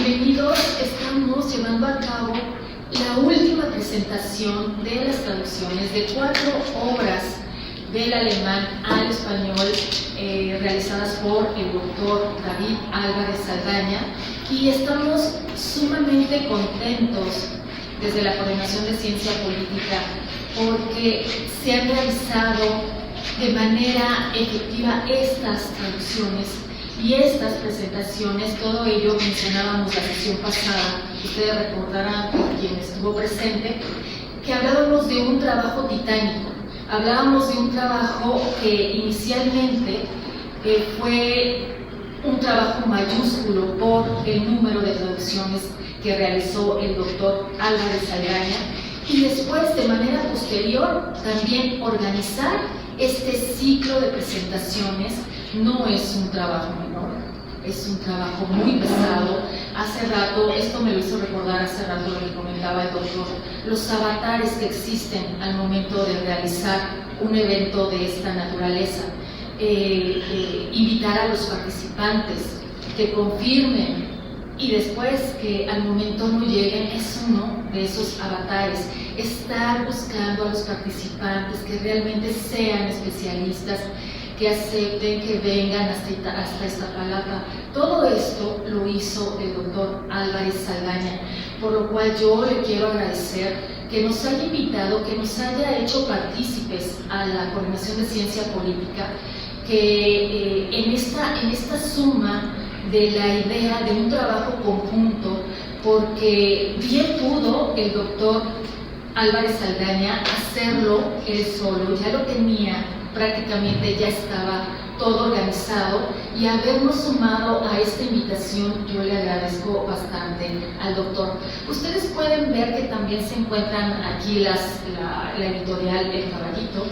Bienvenidos, estamos llevando a cabo la última presentación de las traducciones de 4 obras del alemán al español realizadas por el doctor David Álvarez Saldaña, y estamos sumamente contentos desde la Coordinación de Ciencia Política porque se han realizado de manera efectiva estas traducciones y estas presentaciones. Todo ello mencionábamos la sesión pasada, ustedes recordarán, quien estuvo presente, que hablábamos de un trabajo titánico, hablábamos de un trabajo que inicialmente fue un trabajo mayúsculo por el número de traducciones que realizó el doctor Álvarez Saldaña, y después, de manera posterior, también organizar este ciclo de presentaciones. No es un trabajo menor, es un trabajo muy pesado. Hace rato, esto me lo hizo recordar hace rato lo que comentaba el doctor, los avatares que existen al momento de realizar un evento de esta naturaleza. Invitar a los participantes que confirmen y después que al momento no lleguen es uno de esos avatares. Estar buscando a los participantes que realmente sean especialistas, que acepten, que vengan hasta esta palabra. Todo esto lo hizo el doctor Álvarez Saldaña, por lo cual yo le quiero agradecer que nos haya invitado, que nos haya hecho partícipes a la Coordinación de Ciencia Política, que en esta suma de la idea de un trabajo conjunto, porque bien pudo el doctor Álvarez Saldaña hacerlo él solo, ya lo tenía prácticamente, ya estaba todo organizado, y habernos sumado a esta invitación yo le agradezco bastante al doctor. Ustedes pueden ver que también se encuentran aquí la editorial El Caballito,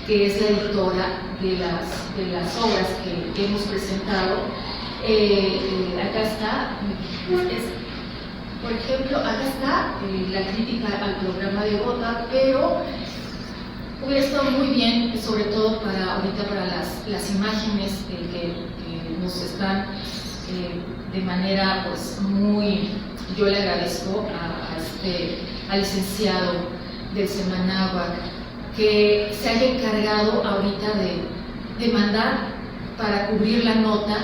que es la editora de las obras que hemos presentado. Acá está, por ejemplo, acá está la crítica al programa de Gotha, pero hubiera estado muy bien, sobre todo ahorita para las imágenes que nos están de manera pues muy, yo le agradezco al licenciado del Semanáhuac que se haya encargado ahorita de mandar para cubrir la nota.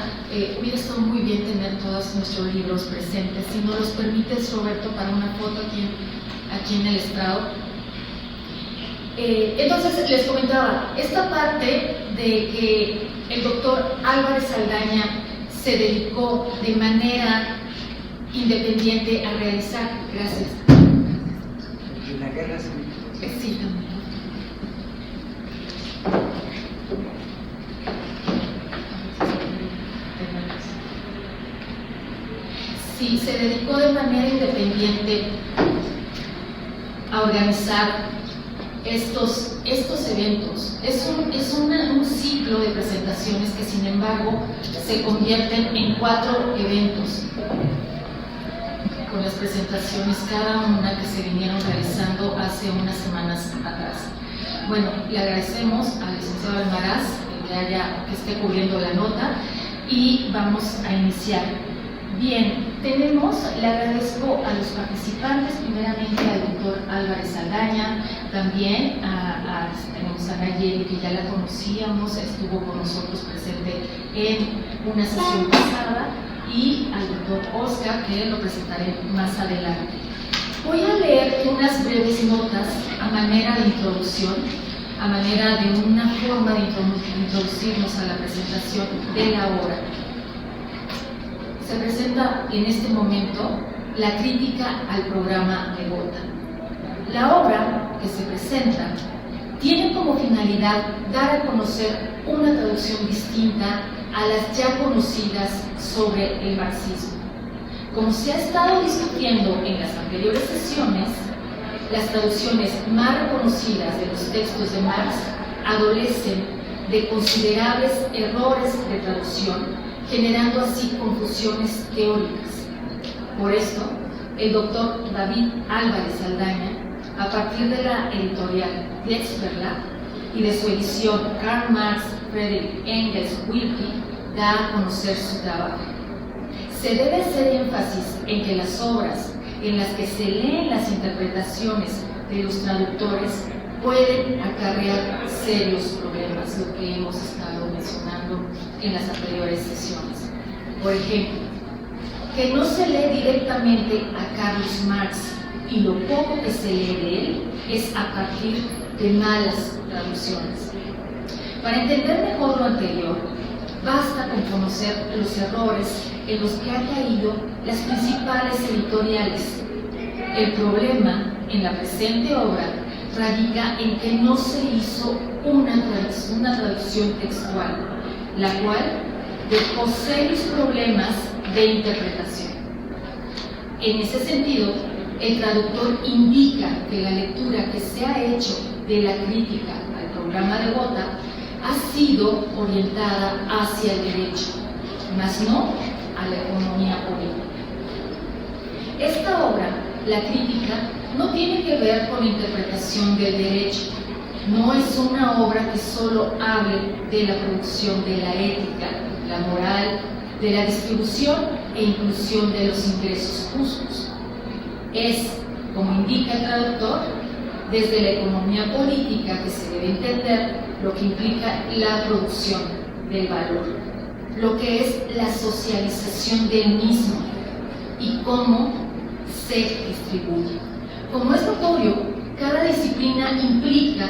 Hubiera estado muy bien tener todos nuestros libros presentes. Si nos los permites, Roberto, para una foto aquí en el estrado. Entonces les comentaba esta parte de que el doctor Álvarez Saldaña se dedicó de manera independiente a realizar. Gracias. La guerra civil. Sí, también. Sí, se dedicó de manera independiente a organizar estos eventos. Es un ciclo de presentaciones que, sin embargo, se convierten en 4 eventos, con las presentaciones cada una que se vinieron realizando hace unas semanas atrás. Bueno, le agradecemos al licenciado Almaraz que esté cubriendo la nota, y vamos a iniciar. Bien, le agradezco a los participantes, primeramente al doctor Álvarez Saldaña, también tenemos a Nayeli, que ya la conocíamos, estuvo con nosotros presente en una sesión pasada, y al doctor Oscar, que lo presentaré más adelante. Voy a leer unas breves notas a manera de introducción, a manera de una forma de introducirnos a la presentación de la obra. Se presenta en este momento la crítica al programa de Gotha. La obra que se presenta tiene como finalidad dar a conocer una traducción distinta a las ya conocidas sobre el marxismo. Como se ha estado discutiendo en las anteriores sesiones, las traducciones más reconocidas de los textos de Marx adolecen de considerables errores de traducción, generando así confusiones teóricas. Por esto, el doctor David Álvarez Saldaña, a partir de la editorial Dietz Verlag y de su edición Karl Marx, Friedrich Engels, Wilkie, da a conocer su trabajo. se debe hacer énfasis en que las obras en las que se leen las interpretaciones de los traductores pueden acarrear serios problemas, lo que hemos estado mencionando en las anteriores sesiones. Por ejemplo, que no se lee directamente a Carlos Marx y lo poco que se lee de él es a partir de malas traducciones. Para entender mejor lo anterior, basta con conocer los errores en los que han caído las principales editoriales. El problema en la presente obra radica en que no se hizo una traducción textual, la cual dejó serios problemas de interpretación. En ese sentido, el traductor indica que la lectura que se ha hecho de la crítica al programa de Botha ha sido orientada hacia el derecho, mas no a la economía política. Esta obra, la crítica, no tiene que ver con la interpretación del derecho. No es una obra que solo hable de la producción de la ética, la moral, de la distribución e inclusión de los ingresos justos. Es, como indica el traductor, desde la economía política que se debe entender lo que implica la producción del valor, lo que es la socialización del mismo y cómo se distribuye. Como es notorio, cada disciplina implica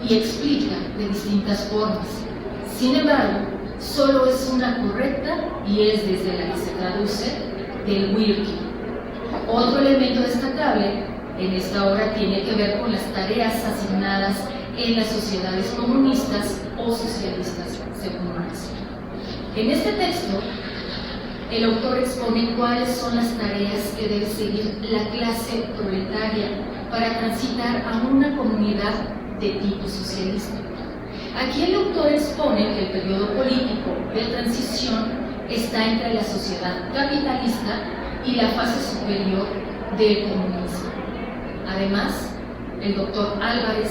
y explica de distintas formas. Sin embargo, solo es una correcta y es desde la que se traduce del Wilkie. Otro elemento destacable en esta obra tiene que ver con las tareas asignadas en las sociedades comunistas o socialistas, según Marx. En este texto, el autor expone cuáles son las tareas que debe seguir la clase proletaria para transitar a una comunidad de tipo socialista. Aquí el autor expone que el periodo político de transición está entre la sociedad capitalista y la fase superior del comunismo. Además, el doctor Álvarez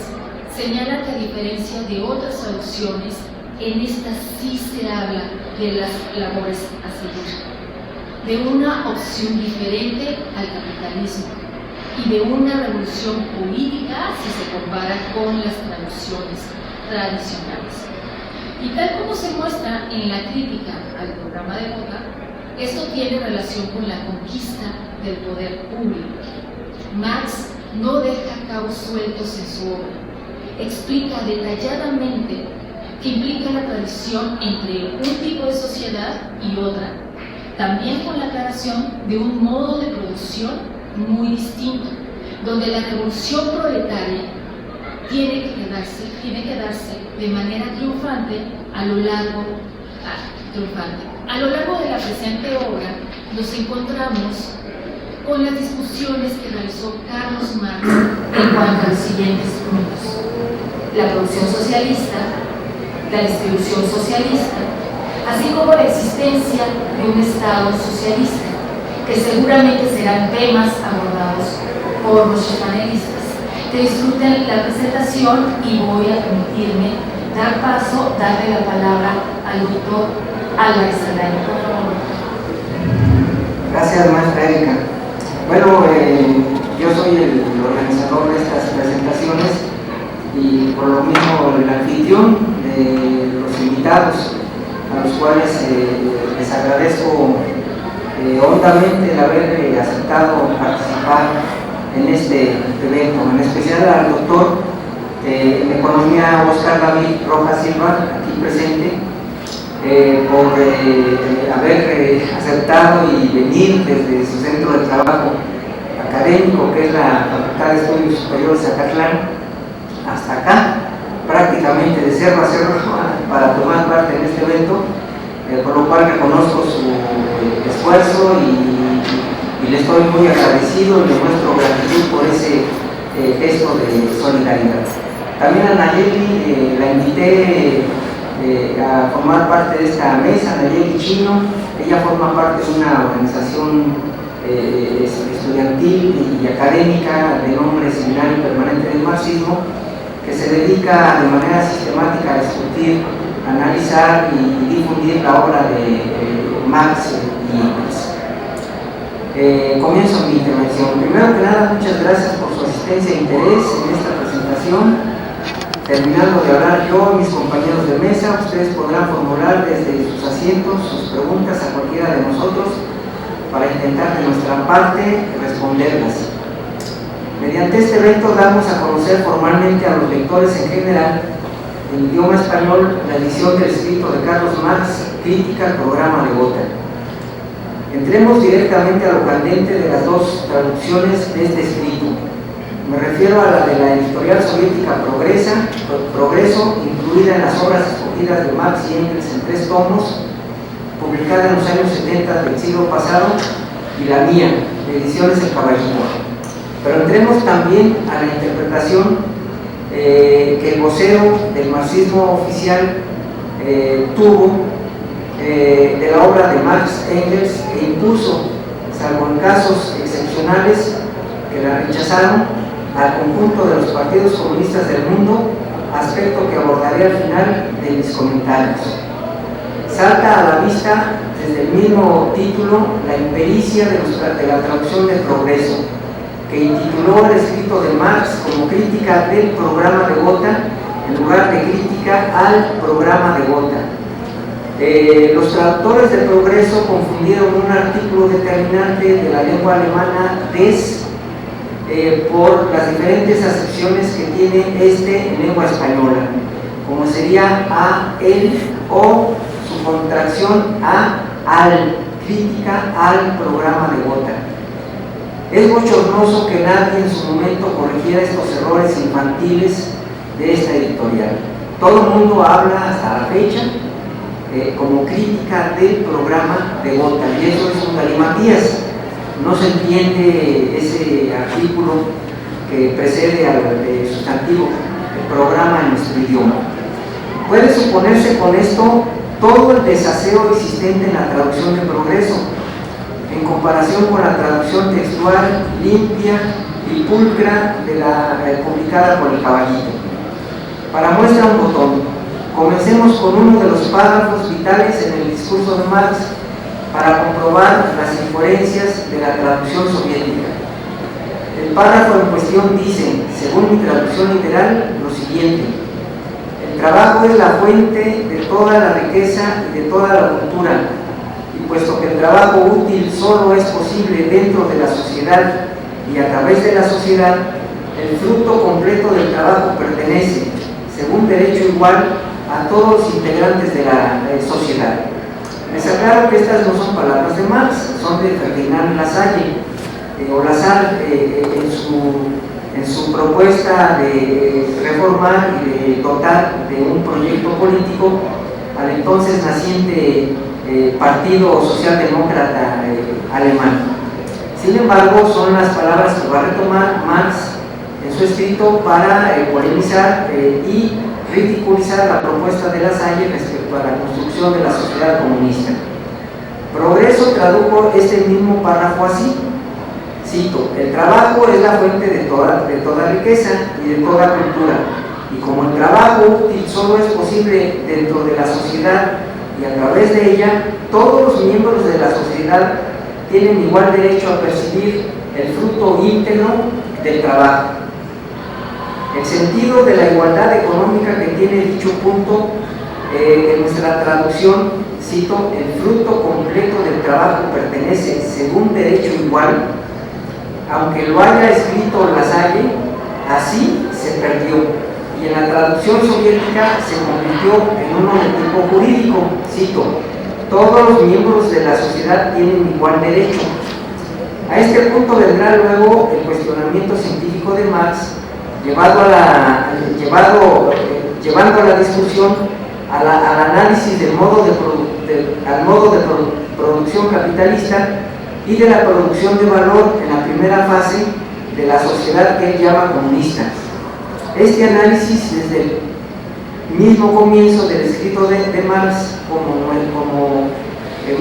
señala que a diferencia de otras traducciones, en esta sí se habla de las labores a seguir, de una opción diferente al capitalismo y de una revolución política si se compara con las traducciones tradicionales. Y tal como se muestra en la crítica al programa de Botha, esto tiene relación con la conquista del poder público. Marx no deja cabos sueltos en su obra, explica detalladamente que implica la tradición entre un tipo de sociedad y otra, también con la aclaración de un modo de producción muy distinto, donde la revolución proletaria tiene que darse de manera triunfante a lo largo de la presente obra. Nos encontramos con las discusiones que realizó Carlos Marx en cuanto a los siguientes puntos: la producción socialista, la distribución socialista, así como la existencia de un Estado socialista, que seguramente serán temas abordados por nuestros panelistas. Que disfruten la presentación y voy a permitirme darle la palabra al doctor Álvarez Saldaña, por favor. Gracias, maestra Erika. Bueno, yo soy el organizador de estas presentaciones y por lo mismo el anfitrión de los invitados, a los cuales les agradezco hondamente el haber aceptado participar en este evento, en especial al doctor en Economía Oscar David Rojas Silva, aquí presente, por haber aceptado y venir desde su centro de trabajo académico, que es la Facultad de Estudios Superiores Zacatlán, hasta acá, prácticamente de cerro a cerro, para tomar parte en este evento, por lo cual reconozco su esfuerzo y le estoy muy agradecido y le muestro gratitud por ese gesto de solidaridad. También a Nayeli la invité a formar parte de esta mesa. Nayeli Chino, ella forma parte de una organización estudiantil y académica de nombre Seminario Permanente del Marxismo, que se dedica de manera sistemática a discutir, analizar y difundir la obra de Marx y Comienzo mi intervención. Primero que nada, muchas gracias por su asistencia e interés en esta presentación. Terminando de hablar yo y mis compañeros de mesa, ustedes podrán formular desde sus asientos sus preguntas a cualquiera de nosotros para intentar de nuestra parte responderlas. Mediante este evento damos a conocer formalmente a los lectores en general, en idioma español, la edición del escrito de Carlos Marx, Crítica al programa de Gotha. Entremos directamente a lo candente de las dos traducciones de este escrito. Me refiero a la de la editorial soviética Progreso, incluida en las obras escogidas de Marx y Engels en 3 tomos, publicada en los años 70 del siglo pasado, y la mía, de Ediciones El Caballito. Pero entremos también a la interpretación que el vocero del marxismo oficial tuvo de la obra de Marx Engels e impuso, salvo en casos excepcionales que la rechazaron, al conjunto de los partidos comunistas del mundo, aspecto que abordaré al final de mis comentarios. Salta a la vista desde el mismo título la impericia de la traducción de Progreso, que intituló el escrito de Marx como crítica del programa de Gotha en lugar de crítica al programa de Gotha. Los traductores de Progreso confundieron un artículo determinante de la lengua alemana des por las diferentes acepciones que tiene este en lengua española, como sería a, el, o su contracción a, al, crítica al programa de Gotha. Es bochornoso que nadie en su momento corrigiera estos errores infantiles de esta editorial. Todo el mundo habla hasta la fecha como crítica del programa de Gotha, y eso es un galimatías. No se entiende ese artículo que precede al sustantivo programa en nuestro idioma. Puede suponerse con esto todo el desaseo existente en la traducción de Progreso, en comparación con la traducción textual limpia y pulcra de la publicada por El Caballito. Para muestra un botón, comencemos con uno de los párrafos vitales en el discurso de Marx para comprobar las incoherencias de la traducción soviética. El párrafo en cuestión dice, según mi traducción literal, lo siguiente: el trabajo es la fuente de toda la riqueza y de toda la cultura, y puesto que el trabajo útil solo es posible dentro de la sociedad y a través de la sociedad, el fruto completo del trabajo pertenece, según derecho igual, a todos los integrantes de la sociedad. Les aclaro que estas no son palabras de Marx, son de Ferdinand Lassalle, o Lassalle en su propuesta de reformar y de dotar de un proyecto político al entonces naciente Partido Socialdemócrata Alemán. Sin embargo, son las palabras que va a retomar Marx en su escrito para polemizar y ridiculizar la propuesta de Lassalle respecto a la construcción de la sociedad comunista. Progreso tradujo este mismo párrafo así, cito: el trabajo es la fuente de toda riqueza y de toda cultura, y como el trabajo útil solo es posible dentro de la sociedad y a través de ella, todos los miembros de la sociedad tienen igual derecho a percibir el fruto íntegro del trabajo. El sentido de la igualdad económica que tiene dicho punto, en nuestra traducción, cito: el fruto completo del trabajo pertenece, según derecho igual, aunque lo haya escrito Lassalle, así se perdió, y en la traducción soviética se convirtió en uno de tipo jurídico, cito: todos los miembros de la sociedad tienen igual derecho. A este punto vendrá luego el cuestionamiento científico de Marx, llevando a la discusión al análisis del modo de producción capitalista y de la producción de valor en la primera fase de la sociedad que él llama comunista. Este análisis, desde el mismo comienzo del escrito de Marx, como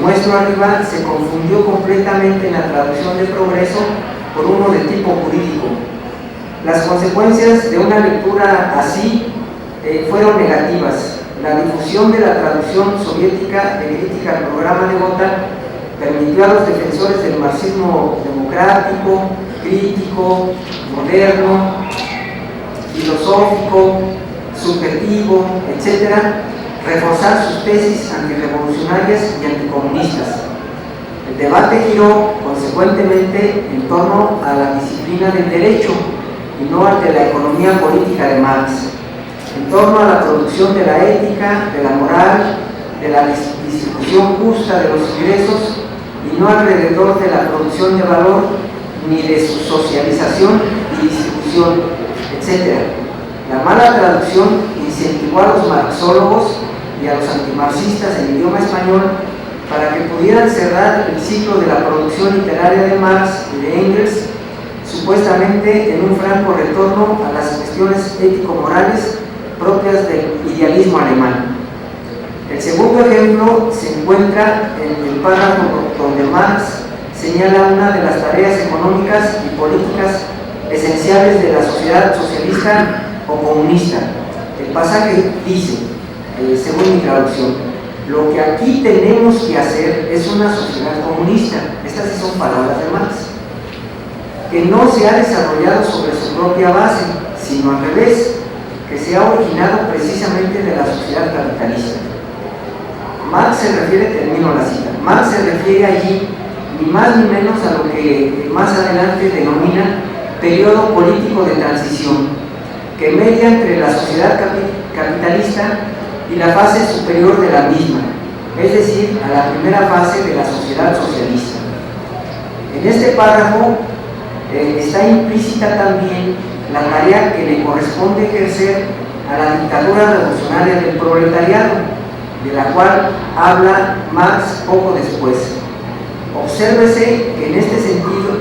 muestro arriba, se confundió completamente en la traducción de Progreso por uno de tipo jurídico. Las consecuencias de una lectura así fueron negativas. La difusión de la traducción soviética de crítica al programa de Gotha permitió incluyó a los defensores del marxismo democrático, crítico, moderno, filosófico, subjetivo, etc., reforzar sus tesis antirrevolucionarias y anticomunistas. El debate giró consecuentemente en torno a la disciplina del derecho y no al de la economía política de Marx, en torno a la producción de la ética, de la moral, de la distribución justa de los ingresos y no alrededor de la producción de valor ni de su socialización y distribución, etc. La mala traducción incentivó a los marxólogos y a los antimarxistas en idioma español para que pudieran cerrar el ciclo de la producción literaria de Marx y de Engels, supuestamente en un franco retorno a las cuestiones ético-morales propias del idealismo alemán. El segundo ejemplo se encuentra en el párrafo donde Marx señala una de las tareas económicas y políticas esenciales de la sociedad socialista o comunista. El pasaje dice, según mi traducción: lo que aquí tenemos que hacer es una sociedad comunista. Estas sí son palabras de Marx, que no se ha desarrollado sobre su propia base, sino al revés, que se ha originado precisamente de la sociedad capitalista. Marx se refiere, termino la cita, Marx se refiere allí ni más ni menos a lo que más adelante denomina periodo político de transición, que media entre la sociedad capitalista y la fase superior de la misma, es decir, a la primera fase de la sociedad socialista. En este párrafo está implícita también la tarea que le corresponde ejercer a la dictadura revolucionaria del proletariado, de la cual habla Marx poco después. Obsérvese que en este sentido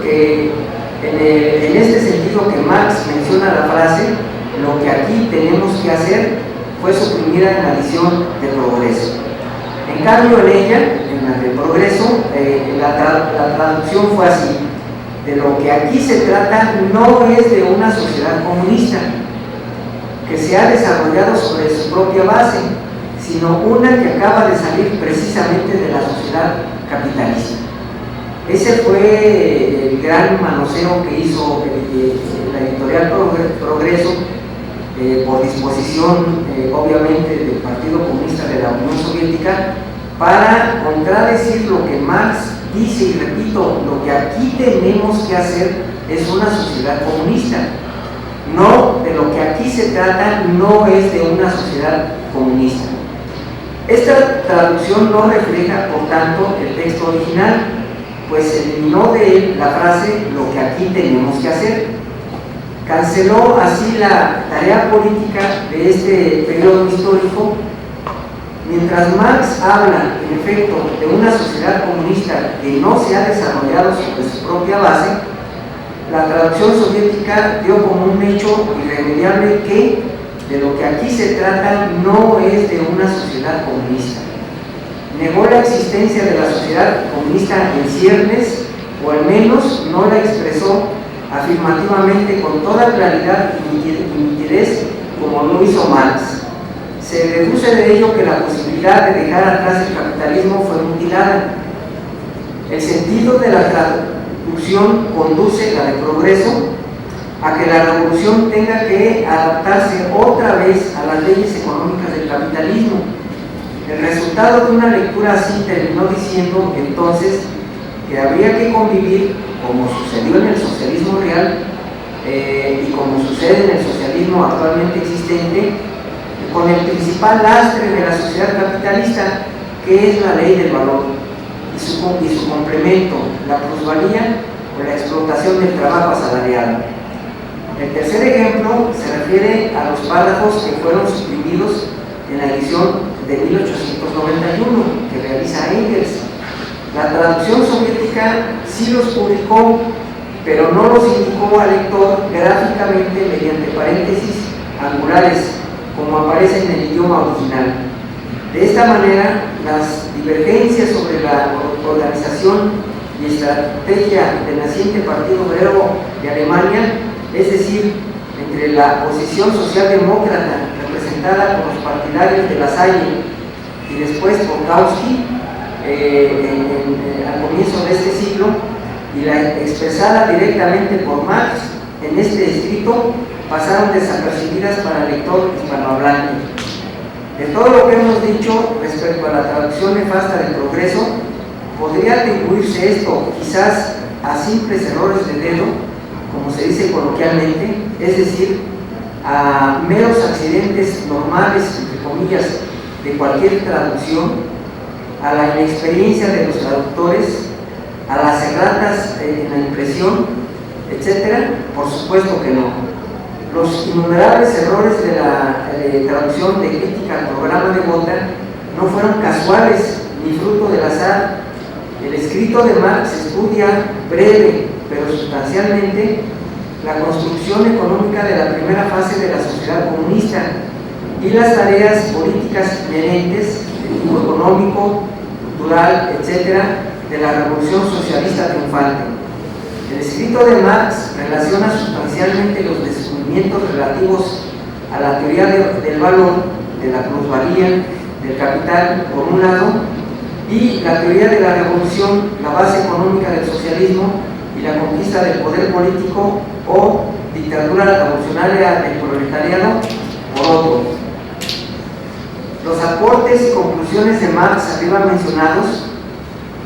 que Marx menciona la frase "lo que aquí tenemos que hacer" fue suprimida en la edición de Progreso. En cambio, en ella, en la de Progreso, la traducción fue así: de lo que aquí se trata no es de una sociedad comunista que se ha desarrollado sobre su propia base, sino una que acaba de salir precisamente de la sociedad capitalista. Ese fue el gran manoseo que hizo la editorial Progreso, por disposición obviamente del Partido Comunista de la Unión Soviética, para contradecir lo que Marx dice, y repito, lo que aquí tenemos que hacer es una sociedad comunista. No, de lo que aquí se trata no es de una sociedad comunista. Esta traducción no refleja, por tanto, el texto original, pues se eliminó de él la frase "lo que aquí tenemos que hacer". Canceló así la tarea política de este periodo histórico. Mientras Marx habla, en efecto, de una sociedad comunista que no se ha desarrollado sobre su propia base, la traducción soviética dio como un hecho irremediable que de lo que aquí se trata no es de una sociedad comunista. Negó la existencia de la sociedad comunista en ciernes, o al menos no la expresó afirmativamente con toda claridad y nitidez como lo hizo Marx. Se deduce de ello que la posibilidad de dejar atrás el capitalismo fue mutilada. El sentido de la traducción conduce, la de Progreso, a que la revolución tenga que adaptarse otra vez a las leyes económicas del capitalismo. El resultado de una lectura así terminó diciendo entonces que habría que convivir, como sucedió en el socialismo real y como sucede en el socialismo actualmente existente, con el principal lastre de la sociedad capitalista, que es la ley del valor, y su complemento, la plusvalía o la explotación del trabajo asalariado. El tercer ejemplo se refiere a los párrafos que fueron suprimidos en la edición de 1891 que realiza Engels. La traducción soviética sí los publicó, pero no los indicó al lector gráficamente mediante paréntesis angulares, como aparece en el idioma original. De esta manera, las divergencias sobre la organización y estrategia del naciente Partido Obrero de Alemania, es decir, entre la posición socialdemócrata representada por los partidarios de La Salle y después por Kautsky al comienzo de este siglo y la expresada directamente por Marx en este escrito pasaron desapercibidas para el lector hispanohablante. De todo lo que hemos dicho respecto a la traducción nefasta del Progreso, podría atribuirse esto quizás a simples errores de dedo, como se dice coloquialmente, es decir, a meros accidentes normales, entre comillas, de cualquier traducción, a la inexperiencia de los traductores, a las erratas en la impresión, etc. Por supuesto que no. Los innumerables errores de la traducción de Crítica al Programa de Gotha no fueron casuales ni fruto del azar. El escrito de Marx estudia breve pero sustancialmente la construcción económica de la primera fase de la sociedad comunista y las tareas políticas inherentes de tipo económico, cultural, etc., de la revolución socialista triunfante. El escrito de Marx relaciona sustancialmente los descubrimientos relativos a la teoría del valor, de la plusvalía, del capital, por un lado, y la teoría de la revolución, la base económica del socialismo y la conquista del poder político o dictadura revolucionaria del proletariado, por otro. Los aportes y conclusiones de Marx arriba mencionados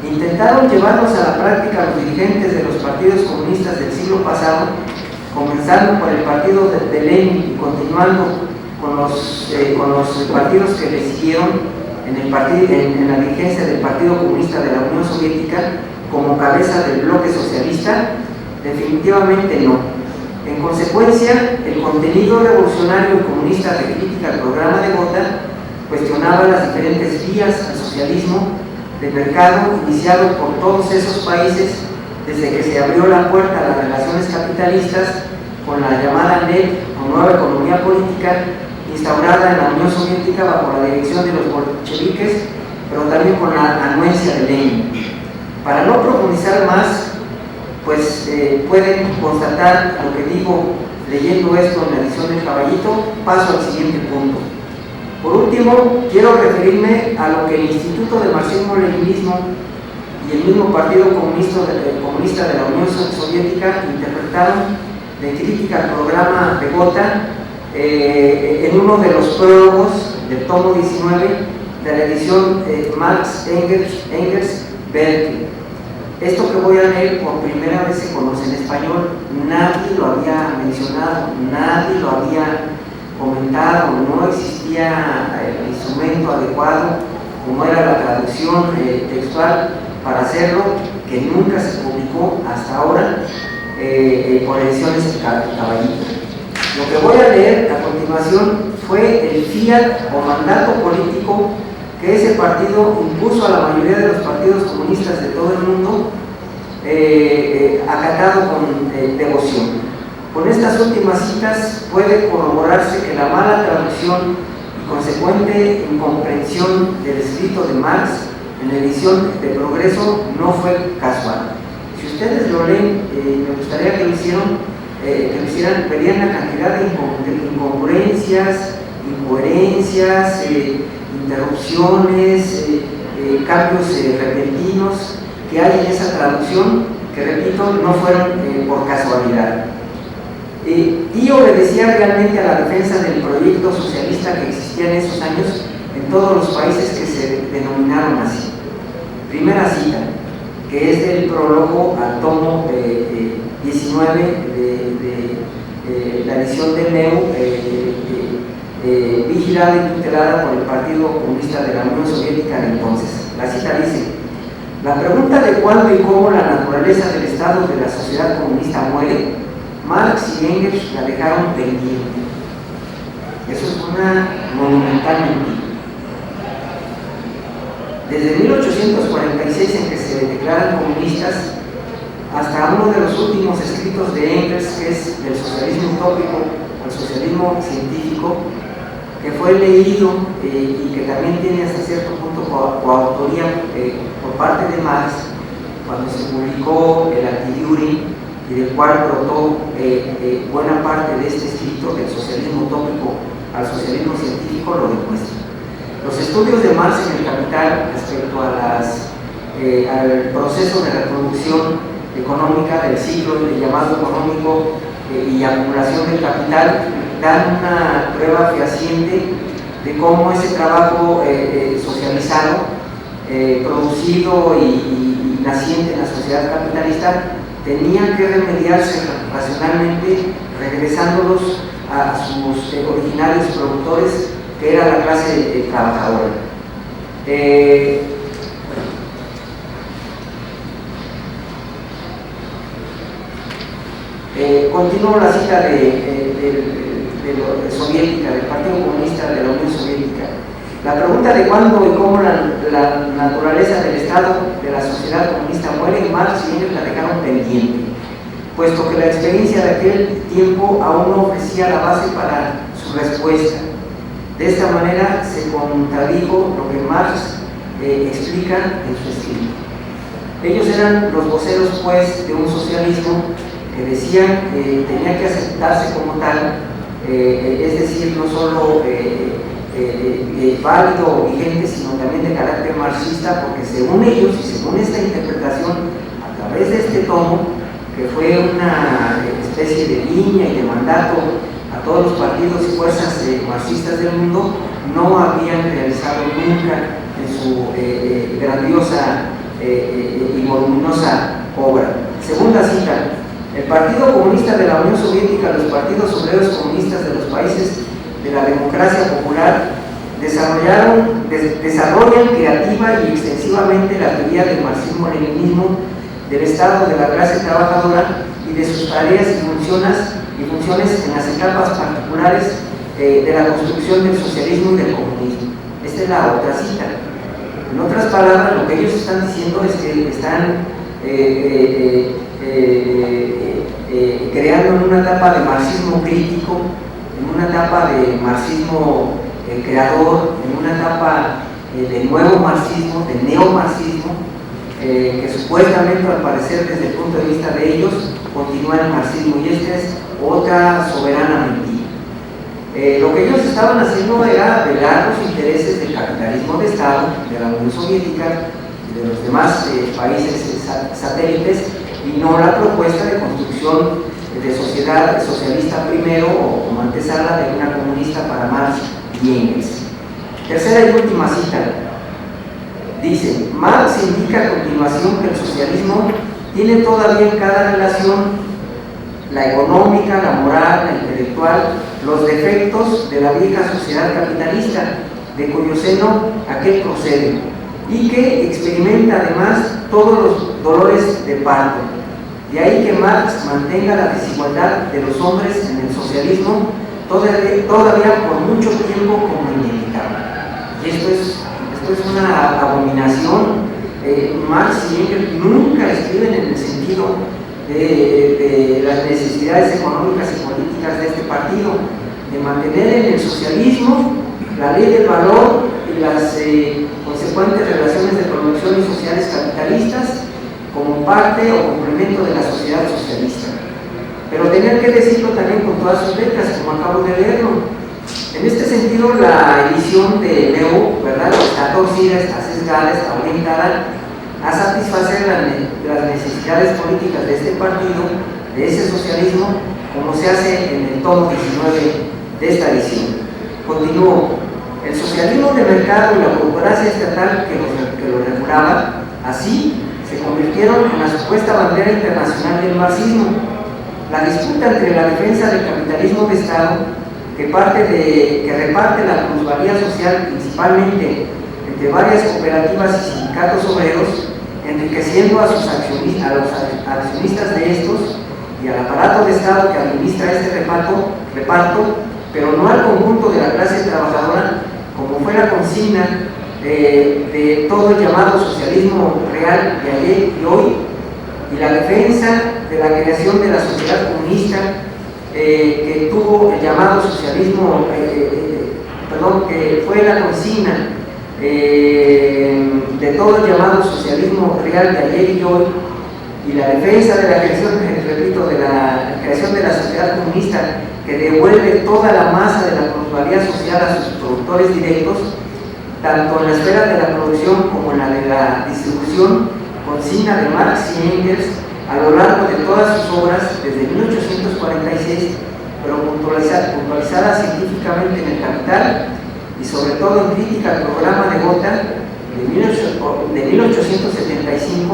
intentaron llevarlos a la práctica los dirigentes de los partidos comunistas del siglo pasado, comenzando por el partido de Lenin y continuando con los partidos que le siguieron en la dirigencia del Partido Comunista de la Unión Soviética como cabeza del bloque socialista. Definitivamente no. En consecuencia, el contenido revolucionario y comunista de Crítica al Programa de Gotha cuestionaba las diferentes vías al socialismo de mercado iniciado por todos esos países desde que se abrió la puerta a las relaciones capitalistas con la llamada NEP o Nueva Economía Política, instaurada en la Unión Soviética bajo la dirección de los bolcheviques, pero también con la anuencia de Lenin. Para no profundizar más, pues pueden constatar lo que digo leyendo esto en la edición del Caballito. Paso al siguiente punto. Por último, quiero referirme a lo que el Instituto de Marxismo-Leninismo y el mismo Partido Comunista de la Unión Soviética interpretaron de Crítica al Programa de Gotha en uno de los prólogos del tomo 19 de la edición Marx, Engels, Berke. Esto que voy a leer por primera vez se conoce en español, nadie lo había mencionado, nadie lo había comentado, no existía el instrumento adecuado como era la traducción textual para hacerlo, que nunca se publicó hasta ahora por ediciones Caballito. Lo que voy a leer a continuación fue el fiat o mandato político que ese partido impuso a la mayoría de los partidos comunistas de todo el mundo, acatado con devoción. Con estas últimas citas puede corroborarse que la mala traducción y consecuente incomprensión del escrito de Marx en la edición de Progreso no fue casual. Si ustedes lo leen, me gustaría que lo hicieran, verían la cantidad de incongruencias, incoherencias, interrupciones, cambios repentinos que hay en esa traducción, que repito, no fueron por casualidad. Y obedecía realmente a la defensa del proyecto socialista que existía en esos años en todos los países que se denominaron así. Primera cita, que es del prólogo al tomo 19 de la edición de Neu, vigilada y tutelada por el Partido Comunista de la Unión Soviética de entonces. La cita dice: la pregunta de cuándo y cómo la naturaleza del estado de la sociedad comunista muere, Marx y Engels la dejaron pendiente. Eso es una monumental mentira. Desde 1846, en que se declaran comunistas, hasta uno de los últimos escritos de Engels, que es el socialismo utópico o el socialismo científico, que fue leído y que también tiene hasta cierto punto coautoría por parte de Marx, cuando se publicó el Anti-Düring, y del cual brotó buena parte de este escrito del socialismo utópico al socialismo científico, lo demuestra. Los estudios de Marx en el Capital respecto a las al proceso de reproducción económica del ciclo llamado económico y acumulación del capital, dan una prueba fehaciente de cómo ese trabajo socializado, producido y naciente en la sociedad capitalista, tenía que remediarse racionalmente, regresándolos a sus originarios productores, que era la clase trabajadora. Continúo la cita soviética, del Partido Comunista de la Unión Soviética. La pregunta de cuándo y cómo la naturaleza del Estado de la sociedad comunista muere, Marx y Engels la dejaron pendiente, puesto que la experiencia de aquel tiempo aún no ofrecía la base para su respuesta. De esta manera se contradijo lo que Marx explica en su escrito. Ellos eran los voceros, pues, de un socialismo que decían que tenía que aceptarse como tal, es decir, no solo válido o vigente, sino también de carácter marxista, porque según ellos y según esta interpretación, a través de este tomo, que fue una especie de línea y de mandato a todos los partidos y fuerzas marxistas del mundo, no habían realizado nunca en su grandiosa y voluminosa obra. Segunda cita: el Partido Comunista de la Unión Soviética, los partidos obreros comunistas de los países de la democracia popular desarrollan creativa y extensivamente la teoría del marxismo-leninismo, del estado de la clase trabajadora y de sus tareas y funciones en las etapas particulares de la construcción del socialismo y del comunismo. Esta es la otra cita. En otras palabras, lo que ellos están diciendo es que están creando en una etapa de marxismo crítico, en una etapa de marxismo creador, en una etapa de nuevo marxismo, de neomarxismo, que supuestamente, al parecer, desde el punto de vista de ellos, continúa el marxismo, y esta es otra soberana mentira. Lo que ellos estaban haciendo era velar los intereses del capitalismo de Estado, de la Unión Soviética y de los demás países satélites, y no la propuesta de construcción de sociedad socialista primero o antesala de una comunista para Marx y Engels. Tercera y última cita. Dice: Marx indica a continuación que el socialismo tiene todavía en cada relación, la económica, la moral, la intelectual, los defectos de la vieja sociedad capitalista, de cuyo seno aquel procede, y que experimenta además todos los dolores de parto. De ahí que Marx mantenga la desigualdad de los hombres en el socialismo todavía por mucho tiempo como inevitable. Y esto es una abominación. Marx y Engels nunca escriben en el sentido de las necesidades económicas y políticas de este partido, de mantener en el socialismo la ley del valor y las consecuentes relaciones de producción y sociales capitalistas como parte o complemento de la sociedad socialista. Pero tener que decirlo también con todas sus letras, como acabo de leerlo. En este sentido, la edición de Leo, ¿verdad?, está torcida, está sesgada, está orientada a satisfacer las necesidades políticas de este partido, de ese socialismo, como se hace en el tomo 19 de esta edición. Continúo. El socialismo de mercado y la burocracia estatal que lo regulaba, así se convirtieron en la supuesta bandera internacional del marxismo. La disputa entre la defensa del capitalismo de Estado, que reparte la plusvalía social principalmente entre varias cooperativas y sindicatos obreros, enriqueciendo a los accionistas de estos y al aparato de Estado que administra este reparto, pero no al conjunto de la clase trabajadora, como fue la consigna de todo el llamado socialismo real de ayer y hoy, y la defensa de la creación de la sociedad comunista que tuvo el llamado socialismo, que fue la consigna de todo el llamado socialismo real de ayer y hoy, y la defensa de la creación, repito, de la creación de la sociedad comunista que devuelve toda la masa de la plusvalía social a sus productores directos, tanto en la esfera de la producción como en la de la distribución, consigna de Marx y Engels a lo largo de todas sus obras desde 1846, pero puntualizada científicamente en El Capital y sobre todo en crítica al programa de Gotha de 1875,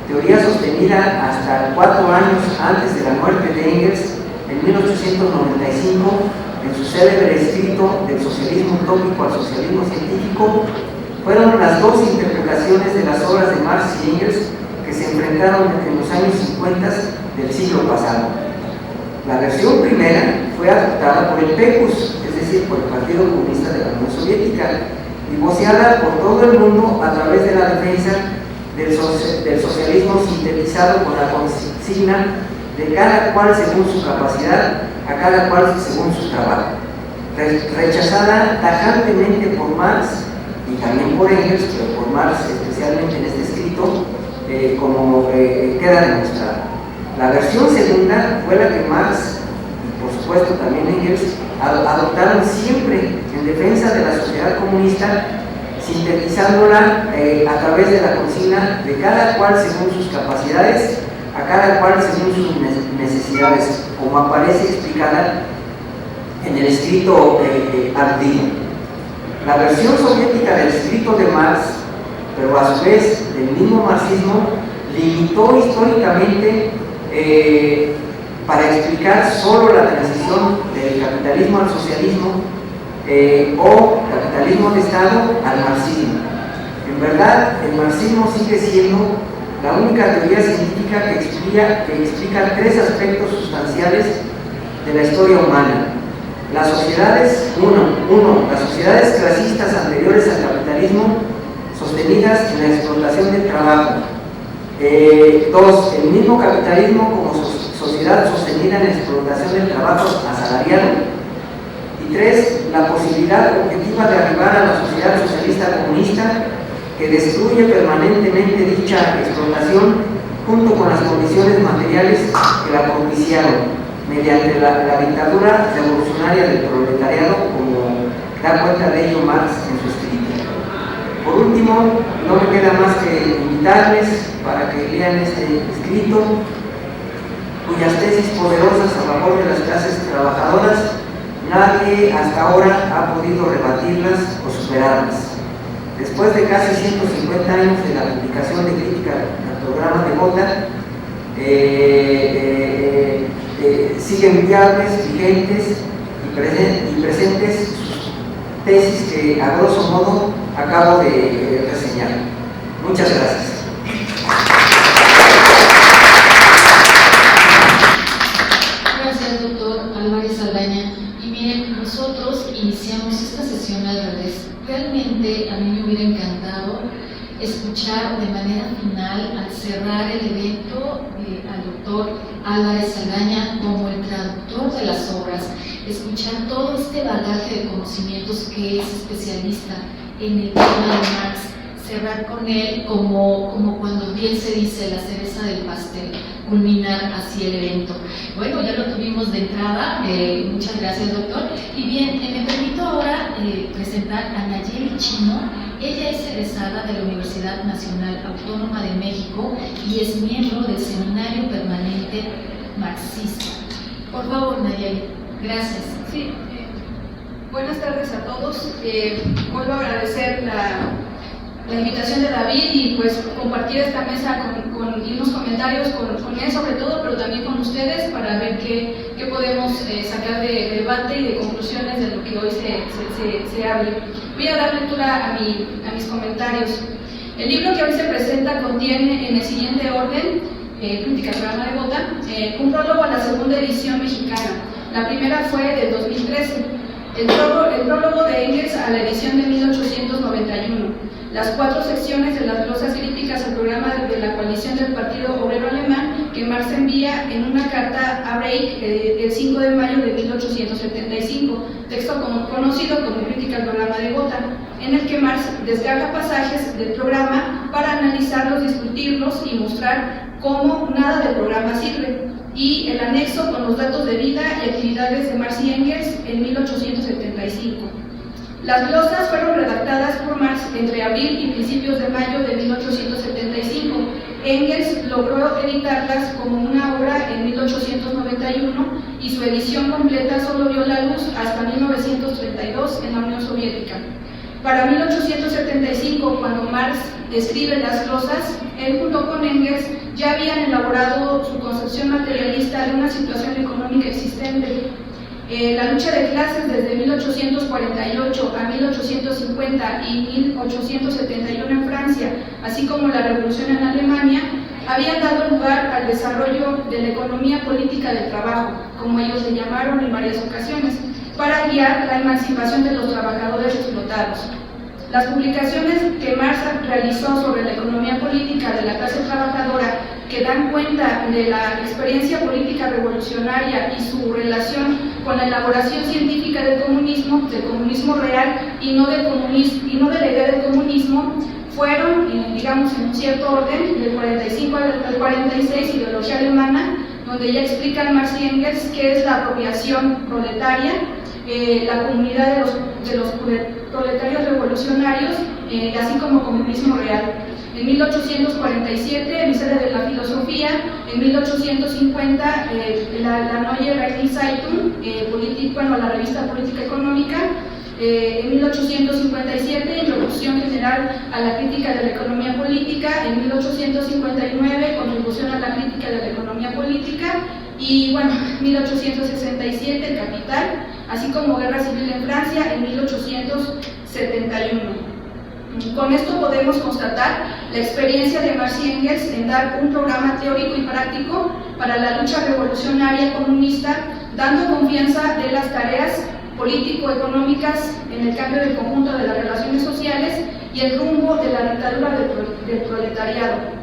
teoría sostenida hasta 4 años antes de la muerte de Engels en 1895 en su célebre escrito Del socialismo utópico al socialismo científico. Fueron las dos interpretaciones de las obras de Marx y Engels que se enfrentaron en los años 50 del siglo pasado. La versión primera fue adoptada por el PECUS, es decir, por el Partido Comunista de la Unión Soviética, y voceada por todo el mundo a través de la defensa del socialismo sintetizado con la consigna de cada cual según su capacidad, a cada cual según su trabajo. Rechazada tajantemente por Marx y también por Engels, pero por Marx especialmente en este escrito, como queda demostrado. La versión segunda fue la que Marx y por supuesto también Engels adoptaron siempre en defensa de la sociedad comunista, sintetizándola a través de la consigna de cada cual según sus capacidades, a cada cual según sus necesidades, como aparece explicada en el escrito aludido. La versión soviética del escrito de Marx, pero a su vez del mismo marxismo, limitó históricamente para explicar solo la transición del capitalismo al socialismo o capitalismo de Estado al marxismo. En verdad, el marxismo sigue siendo la única teoría científica que explica 3 aspectos sustanciales de la historia humana. Las sociedades, las sociedades clasistas anteriores al capitalismo, sostenidas en la explotación del trabajo. 2, el mismo capitalismo como sociedad sostenida en la explotación del trabajo asalariado. Y 3, la posibilidad objetiva de arribar a la sociedad socialista comunista que destruye permanentemente dicha explotación junto con las condiciones materiales que la propiciaron mediante la dictadura revolucionaria del proletariado, como da cuenta de ello Marx en su escrito. Por último, no me queda más que invitarles para que lean este escrito, cuyas tesis poderosas a favor de las clases trabajadoras nadie hasta ahora ha podido rebatirlas o superarlas. Después de casi 150 años de la publicación de crítica al programa de Gotha, siguen viables, vigentes y presentes sus tesis que a grosso modo acabo de reseñar. Muchas gracias. Gracias, doctor Álvarez Saldaña. Y miren, nosotros iniciamos esta sesión al revés. Realmente a mí me hubiera encantado escuchar de manera final, al cerrar el evento, al doctor Álvarez Saldaña como el traductor de las obras, escuchar todo este bagaje de conocimientos que es especialista en el tema de Marx, cerrar con él como cuando bien se dice la cereza del pastel, culminar así el evento. Bueno, ya lo tuvimos de entrada, muchas gracias, doctor. Y bien, me permito ahora presentar a Nayeli Chino. Ella es egresada de la Universidad Nacional Autónoma de México y es miembro del Seminario Permanente Marxista. Por favor, Nayeli, gracias. Sí, buenas tardes a todos. Vuelvo a agradecer la invitación de David y pues compartir esta mesa y unos comentarios con él sobre todo, pero también con ustedes para ver qué podemos sacar de debate y de conclusiones de lo que hoy se hable. Voy a dar lectura a mis comentarios. El libro que hoy se presenta contiene en el siguiente orden: crítica al programa de Gotha, un prólogo a la segunda edición mexicana. La primera fue del 2013. El prólogo de Engels a la edición de 1891. Las 4 secciones de las glosas críticas al programa de la coalición del Partido Obrero Alemán que Marx envía en una carta a Reich el 5 de mayo de 1875, texto conocido como crítica al programa de Gotha, en el que Marx descarga pasajes del programa para analizarlos, discutirlos y mostrar cómo nada del programa sirve, y el anexo con los datos de vida y actividades de Marx y Engels en 1875. Las glosas fueron redactadas por Marx entre abril y principios de mayo de 1875. Engels logró editarlas como una obra en 1891 y su edición completa solo vio la luz hasta 1932 en la Unión Soviética. Para 1875, cuando Marx escribe las glosas, él junto con Engels ya habían elaborado su concepción materialista de una situación económica existente. La lucha de clases desde 1848 a 1850 y 1871 en Francia, así como la revolución en Alemania, habían dado lugar al desarrollo de la economía política del trabajo, como ellos le llamaron en varias ocasiones, para guiar la emancipación de los trabajadores explotados. Las publicaciones que Marx realizó sobre la economía política de la clase trabajadora, que dan cuenta de la experiencia política revolucionaria y su relación con la elaboración científica del comunismo real y no de la idea del comunismo, fueron, digamos, en un cierto orden, del 45 al 46, ideología alemana, donde ya explican Marx y Engels qué es la apropiación proletaria, la comunidad de los proletarios revolucionarios, así como comunismo real. En 1847, el Ministerio de la Filosofía, en 1850, la Neue Rechtszeitung, la revista política económica, en 1857, Introducción General a la Crítica de la Economía Política, en 1859, Contribución a la Crítica de la Economía Política, y bueno, 1867, El Capital, así como Guerra Civil en Francia, en 1871. Con esto podemos constatar la experiencia de Marx y Engels en dar un programa teórico y práctico para la lucha revolucionaria comunista, dando confianza de las tareas político-económicas en el cambio del conjunto de las relaciones sociales y el rumbo de la dictadura del proletariado.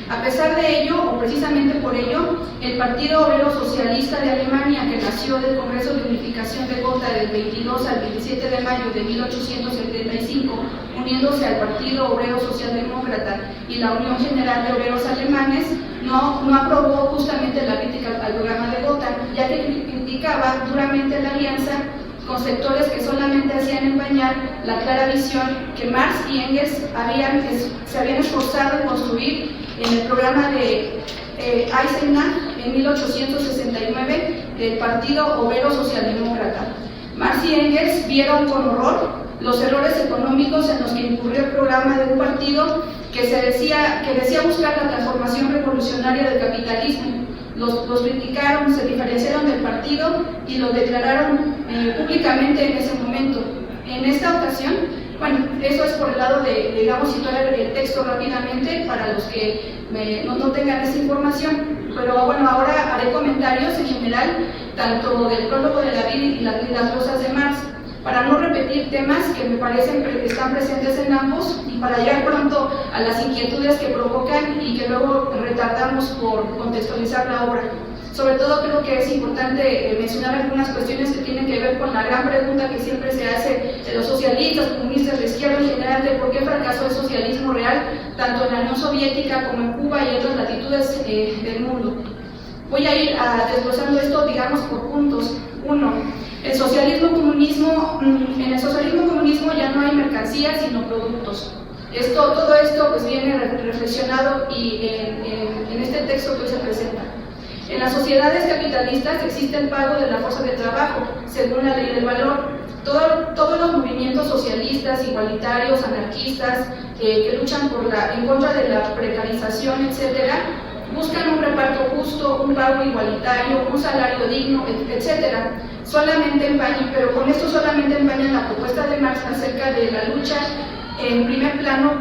A pesar de ello, o precisamente por ello, el Partido Obrero Socialista de Alemania, que nació del Congreso de Unificación de Gotha del 22 al 27 de mayo de 1875, uniéndose al Partido Obrero Socialdemócrata y la Unión General de Obreros Alemanes, no aprobó justamente la crítica al programa de Gotha, ya que criticaba duramente la alianza con sectores que solamente hacían empañar la clara visión que Marx y Engels se habían esforzado en construir en el programa de Eisenach en 1869 del Partido Obrero Socialdemócrata. Marx y Engels vieron con horror los errores económicos en los que incurrió el programa de un partido que decía buscar la transformación revolucionaria del capitalismo. Los criticaron, se diferenciaron del partido y lo declararon públicamente en ese momento. En esta ocasión, bueno, eso es por el lado de, digamos, situar el texto rápidamente para los que no tengan esa información, pero bueno, ahora haré comentarios en general, tanto del prólogo de David y las glosas de Marx, para no repetir temas que me parecen que están presentes en ambos y para llegar pronto a las inquietudes que provocan y que luego retardamos por contextualizar la obra. Sobre todo creo que es importante mencionar algunas cuestiones que tienen que ver con la gran pregunta que siempre se hace de los socialistas, comunistas, de izquierda en general, de por qué fracasó el socialismo real, tanto en la Unión Soviética como en Cuba y en otras latitudes del mundo. Voy a ir desglosando esto, digamos, por puntos. 1. En el socialismo comunismo ya no hay mercancías sino productos. Todo esto pues viene reflexionado y en este texto que hoy se presenta. En las sociedades capitalistas existe el pago de la fuerza de trabajo, según la ley del valor. Todos los movimientos socialistas, igualitarios, anarquistas, que luchan en contra de la precarización, etc., buscan un reparto justo, un pago igualitario, un salario digno, etc. Pero con esto solamente empañan la propuesta de Marx acerca de la lucha en primer plano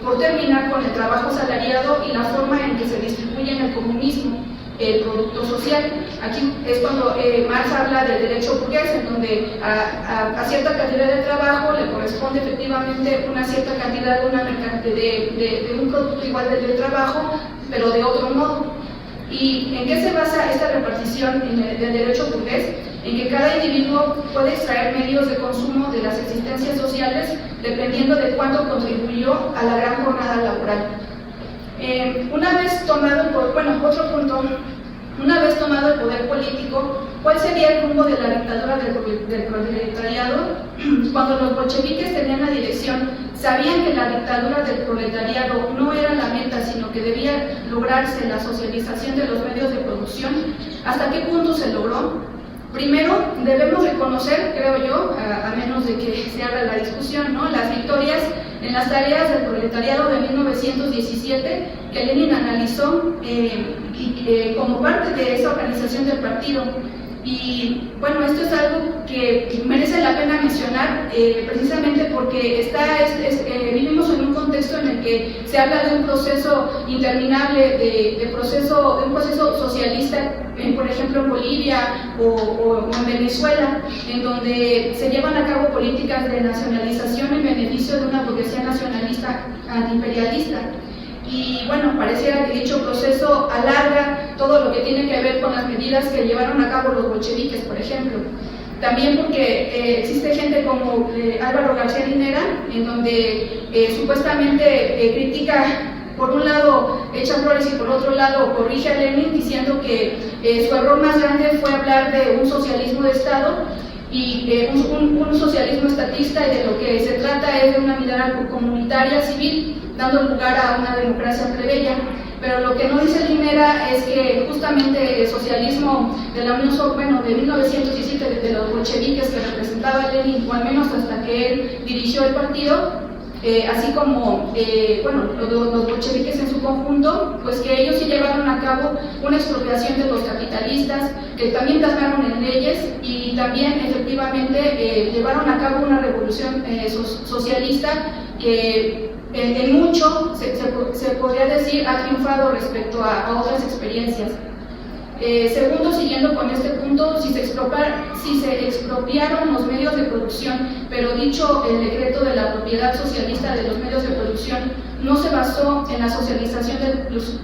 por terminar con el trabajo asalariado y la forma en que se distribuye en el comunismo el producto social. Aquí es cuando Marx habla del derecho burgués, en donde a cierta cantidad de trabajo le corresponde efectivamente una cierta cantidad de un producto igual del trabajo, pero de otro modo. ¿Y en qué se basa esta repartición del derecho burgués? En que cada individuo puede extraer medios de consumo de las existencias sociales dependiendo de cuánto contribuyó a la gran jornada laboral. Una vez tomado otro punto, una vez tomado el poder político, ¿cuál sería el rumbo de la dictadura del proletariado? Cuando los bolcheviques tenían la dirección, sabían que la dictadura del proletariado no era la meta, sino que debía lograrse la socialización de los medios de producción. ¿Hasta qué punto se logró? Primero, debemos reconocer, creo yo, a menos de que se abra la discusión, ¿no?, las victorias en las tareas del proletariado de 1917 que Lenin analizó como parte de esa organización del partido. Y bueno, esto es algo que merece la pena mencionar precisamente porque vivimos en un contexto en el que se habla de un proceso interminable, de un proceso socialista, por ejemplo en Bolivia o en Venezuela, en donde se llevan a cabo políticas de nacionalización en beneficio de una burguesía nacionalista antiimperialista. Y bueno, pareciera que dicho proceso alarga todo lo que tiene que ver con las medidas que llevaron a cabo los bolcheviques, por ejemplo. También porque existe gente como Álvaro García Linera, en donde supuestamente critica, por un lado echa flores y por otro lado corrige a Lenin, diciendo que su error más grande fue hablar de un socialismo de Estado y un socialismo estatista, y de lo que se trata es de una mirada comunitaria civil, dando lugar a una democracia plebeya. Pero lo que no dice Linera es que justamente el socialismo de la Unión Soviética, de 1917, de los bolcheviques que representaba Lenin, o al menos hasta que él dirigió el partido, así como los bolcheviques en su conjunto, pues que ellos sí llevaron a cabo una expropiación de los capitalistas, que también plasmaron en leyes, y también efectivamente llevaron a cabo una revolución socialista que en mucho se podría decir ha triunfado respecto a otras experiencias. Segundo, siguiendo con este punto, si se expropiaron los medios de producción, pero dicho el decreto de la propiedad socialista de los medios de producción no se basó en la socialización del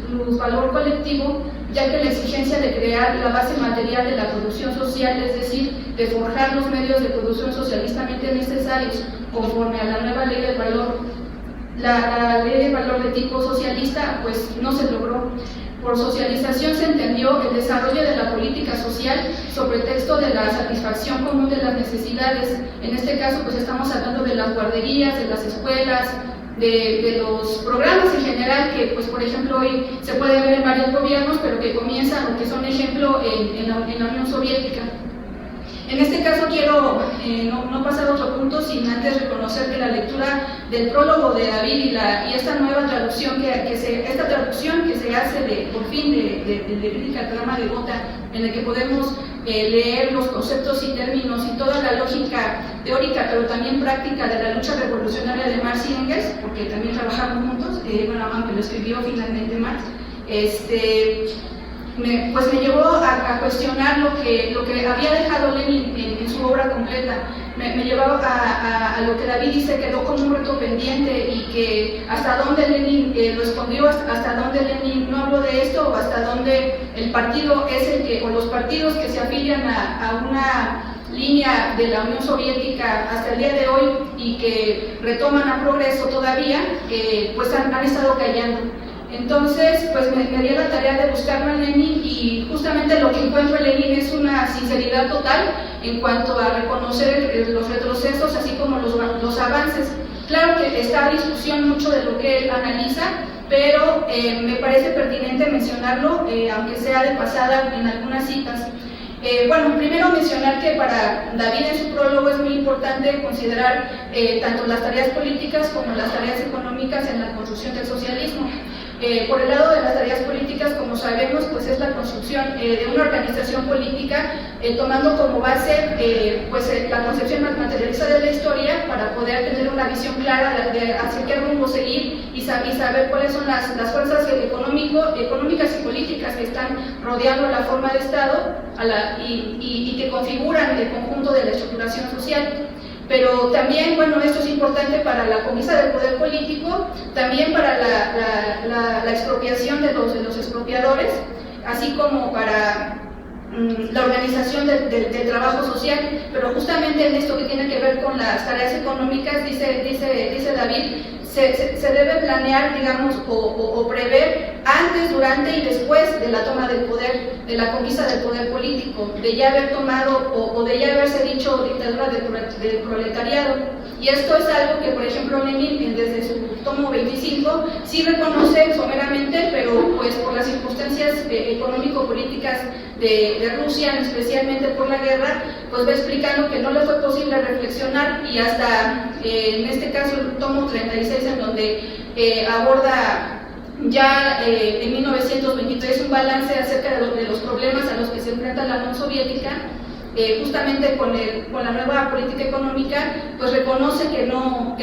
plusvalor colectivo, ya que la exigencia de crear la base material de la producción social, es decir, de forjar los medios de producción socialistamente necesarios conforme a la nueva ley del valor, la ley de valor de tipo socialista, pues no se logró. Por socialización se entendió el desarrollo de la política social sobre el texto de la satisfacción común de las necesidades. En este caso, pues estamos hablando de las guarderías, de las escuelas, de los programas en general que, pues por ejemplo, hoy se puede ver en varios gobiernos, pero que comienzan o que son ejemplo en la Unión Soviética. En este caso quiero no pasar a otro punto sin antes reconocer que la lectura del prólogo de David y esta nueva traducción esta traducción que se hace por fin de Crítica al Drama de Gotha, en la que podemos leer los conceptos y términos y toda la lógica teórica pero también práctica de la lucha revolucionaria de Marx y Engels, porque también trabajamos juntos, aunque lo escribió finalmente Marx, pues me llevó a cuestionar lo que había dejado Lenin en su obra completa. Me llevaba a lo que David dice quedó como un reto pendiente, y que hasta dónde Lenin lo escondió, hasta dónde Lenin no habló de esto, o hasta dónde el partido o los partidos que se afilian a una línea de la Unión Soviética hasta el día de hoy y que retoman a Progreso todavía, pues han estado callando. Entonces, pues me di la tarea de buscarme a Lenin, y justamente lo que encuentro en Lenin es una sinceridad total en cuanto a reconocer los retrocesos, así como los avances. Claro que está a discusión mucho de lo que él analiza, pero me parece pertinente mencionarlo, aunque sea de pasada en algunas citas. Primero mencionar que para David en su prólogo es muy importante considerar tanto las tareas políticas como las tareas económicas en la construcción del socialismo. Por el lado de las tareas políticas, como sabemos, pues es la construcción de una organización política tomando como base la concepción más materialista de la historia, para poder tener una visión clara de hacia qué rumbo seguir y saber cuáles son las fuerzas económicas y políticas que están rodeando la forma de Estado y que configuran el conjunto de la estructuración social. Pero también, esto es importante para la conquista del poder político, también para la expropiación de los expropiadores, así como para la organización del trabajo social. Pero justamente en esto que tiene que ver con las tareas económicas, dice David, se debe planear, digamos, o prever antes, durante y después de la toma del poder, de la conquista del poder político, de ya haber tomado o de ya haberse dicho dictadura del proletariado. Y esto es algo que, por ejemplo, Lenin, desde su tomo 25, sí reconoce someramente, pero pues por las circunstancias económico-políticas de Rusia, especialmente por la guerra, pues va explicando que no le fue posible reflexionar, y hasta en este caso el tomo 36, en donde aborda ya en 1923 un balance acerca de los problemas a los que se enfrenta la Unión Soviética, justamente con la nueva política económica, pues reconoce que no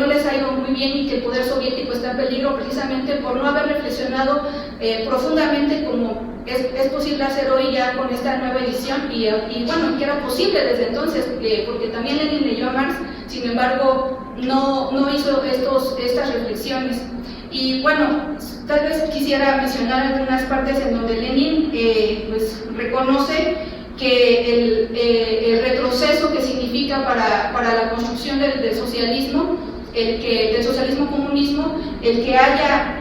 les ha ido muy bien y que el poder soviético está en peligro precisamente por no haber reflexionado profundamente como es posible hacer hoy ya con esta nueva edición, y bueno, que era posible desde entonces, porque también Lenin leyó a Marx, sin embargo no hizo estas reflexiones. Y bueno, tal vez quisiera mencionar algunas partes en donde Lenin pues reconoce que el retroceso que significa para la construcción del socialismo, del socialismo-comunismo, el que haya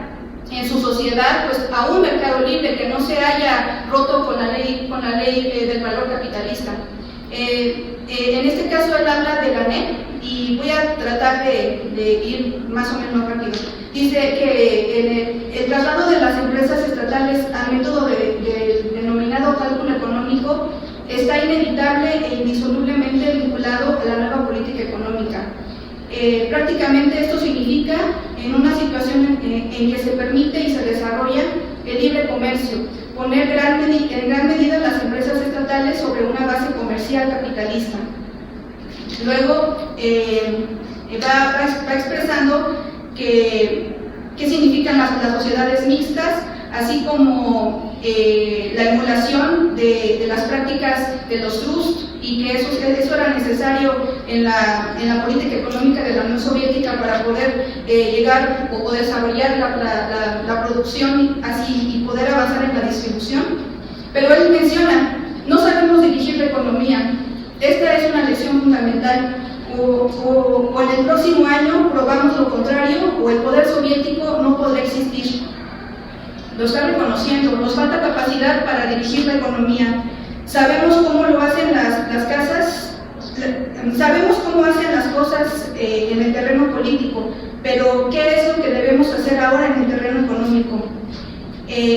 en su sociedad pues a un mercado libre, que no se haya roto con la ley del valor capitalista. En este caso él habla de la NEP, y voy a tratar de ir más o menos rápido. Dice que el traslado de las empresas estatales al método denominado cálculo económico está inevitable e indisolublemente vinculado a la nueva política económica. Prácticamente esto significa en una situación en que se permite y se desarrolla el libre comercio, poner en gran medida las empresas estatales sobre una base comercial capitalista. Luego va expresando qué significan las sociedades mixtas, así como la emulación de las prácticas de los trusts, y que eso era necesario en la política económica de la Unión Soviética para poder llegar o desarrollar la producción así y poder avanzar en la distribución. Pero él menciona, no sabemos dirigir la economía, esta es una lección fundamental. O en el próximo año probamos lo contrario, o el poder soviético no podrá existir. Lo está reconociendo, nos falta capacidad para dirigir la economía. Sabemos cómo lo hacen las casas, sabemos cómo hacen las cosas en el terreno político, pero ¿qué es lo que debemos hacer ahora en el terreno económico?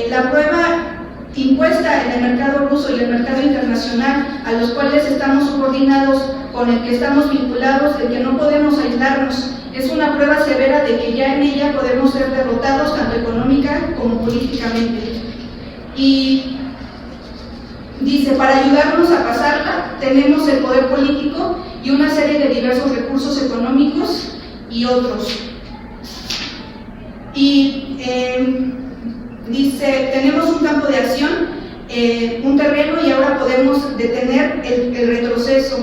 La prueba impuesta en el mercado ruso y el mercado internacional, a los cuales estamos subordinados, con el que estamos vinculados, de que no podemos aislarnos, es una prueba severa de que ya en ella podemos ser derrotados tanto económica como políticamente. Y dice, para ayudarnos a pasarla, tenemos el poder político y una serie de diversos recursos económicos y otros. Y dice, tenemos un campo de acción, un terreno, y ahora podemos detener el retroceso.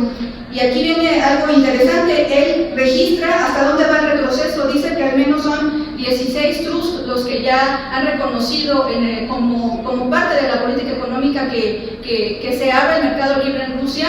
Y aquí viene algo interesante, él registra hasta dónde va el retroceso, dice que al menos son 16 trusts los que ya han reconocido como parte de la política económica que se abre el mercado libre en Rusia,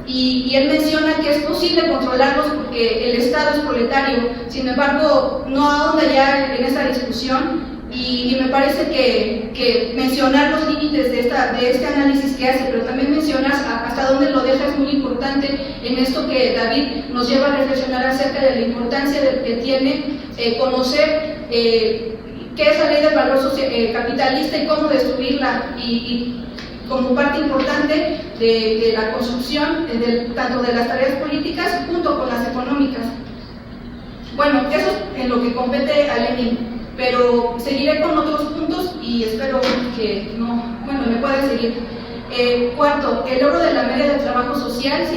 y él menciona que es posible controlarlos porque el Estado es proletario. Sin embargo, no ahonda ya en esa discusión, y me parece que mencionar los límites de este análisis que hace, pero también mencionas hasta dónde lo deja, es muy importante en esto que David nos lleva a reflexionar acerca de la importancia que tiene conocer qué es la ley del valor capitalista y cómo destruirla, y como parte importante de la construcción tanto de las tareas políticas junto con las económicas. Bueno, eso es en lo que compete a Lenin. Pero seguiré con otros puntos y espero que me puedan seguir. Cuarto, el logro de la media de trabajo social se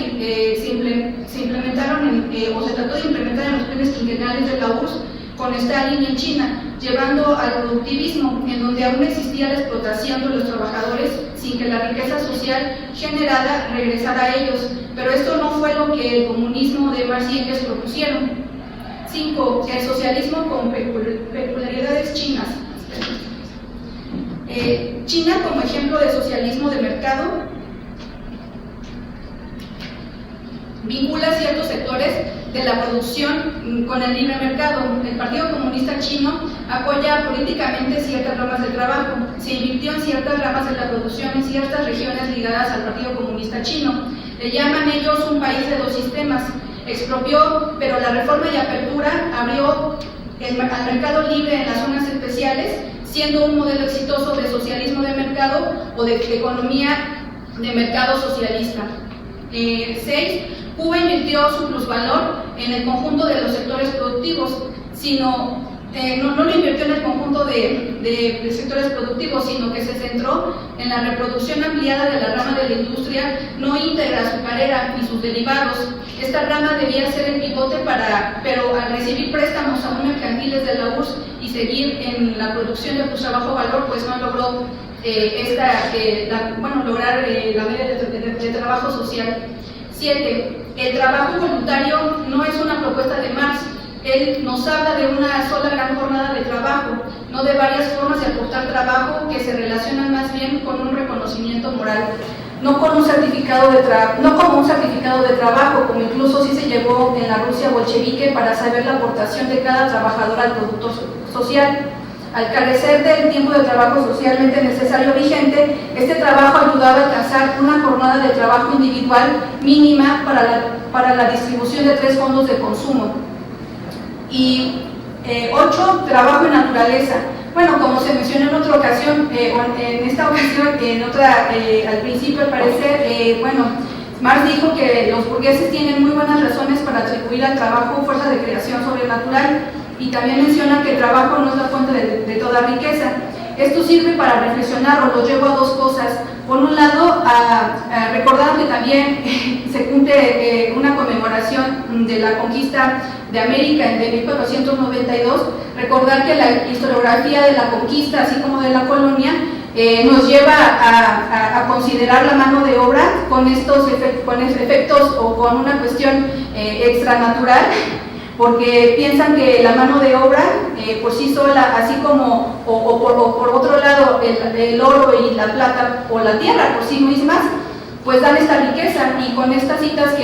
implementaron o se trató de implementar en los planes quinquenales de la URSS con Stalin en China, llevando al productivismo, en donde aún existía la explotación de los trabajadores sin que la riqueza social generada regresara a ellos. Pero esto no fue lo que el comunismo de Marx y Engels propusieron. 5. El socialismo con peculiaridades chinas. China, como ejemplo de socialismo de mercado, vincula ciertos sectores de la producción con el libre mercado. El Partido Comunista Chino apoya políticamente ciertas ramas del trabajo. Se invirtió en ciertas ramas de la producción en ciertas regiones ligadas al Partido Comunista Chino. Le llaman ellos un país de dos sistemas. Expropió, pero la reforma y apertura abrió al mercado libre en las zonas especiales, siendo un modelo exitoso de socialismo de mercado o de economía de mercado socialista. 6. Cuba invirtió su plusvalor en el conjunto de los sectores productivos, sino no lo invirtió en el conjunto de sectores productivos, sino que se centró en la reproducción ampliada de la rama de la industria no íntegra, azucarera y sus derivados. Esta rama debía ser el pivote pero al recibir préstamos aún mercantiles de la URSS y seguir en la producción de trabajo-valor, pues no logró lograr la media de trabajo social. 7. El trabajo voluntario no es una propuesta de Marx. Él nos habla de una sola gran jornada de trabajo, no de varias formas de aportar trabajo que se relacionan más bien con un reconocimiento moral, no como un certificado de trabajo, como incluso sí se llevó en la Rusia bolchevique para saber la aportación de cada trabajador al producto social. Al carecer del tiempo de trabajo socialmente necesario vigente, este trabajo ayudaba a alcanzar una jornada de trabajo individual mínima para la distribución de 3 fondos de consumo. Y 8. Trabajo en naturaleza. Bueno, como se mencionó en otra ocasión, en esta ocasión, al principio al parecer, Marx dijo que los burgueses tienen muy buenas razones para atribuir al trabajo fuerza de creación sobrenatural, y también menciona que el trabajo no es la fuente de toda riqueza. Esto sirve para reflexionar, o lo llevo a 2 cosas. Por un lado, recordando que también se cumple una conmemoración de la conquista de América de 1492, recordar que la historiografía de la conquista, así como de la colonia, nos lleva a considerar la mano de obra con efectos o con una cuestión extranatural, porque piensan que la mano de obra por sí sola, así como por otro lado el oro y la plata o la tierra por sí mismas, pues dan esta riqueza. Y con estas citas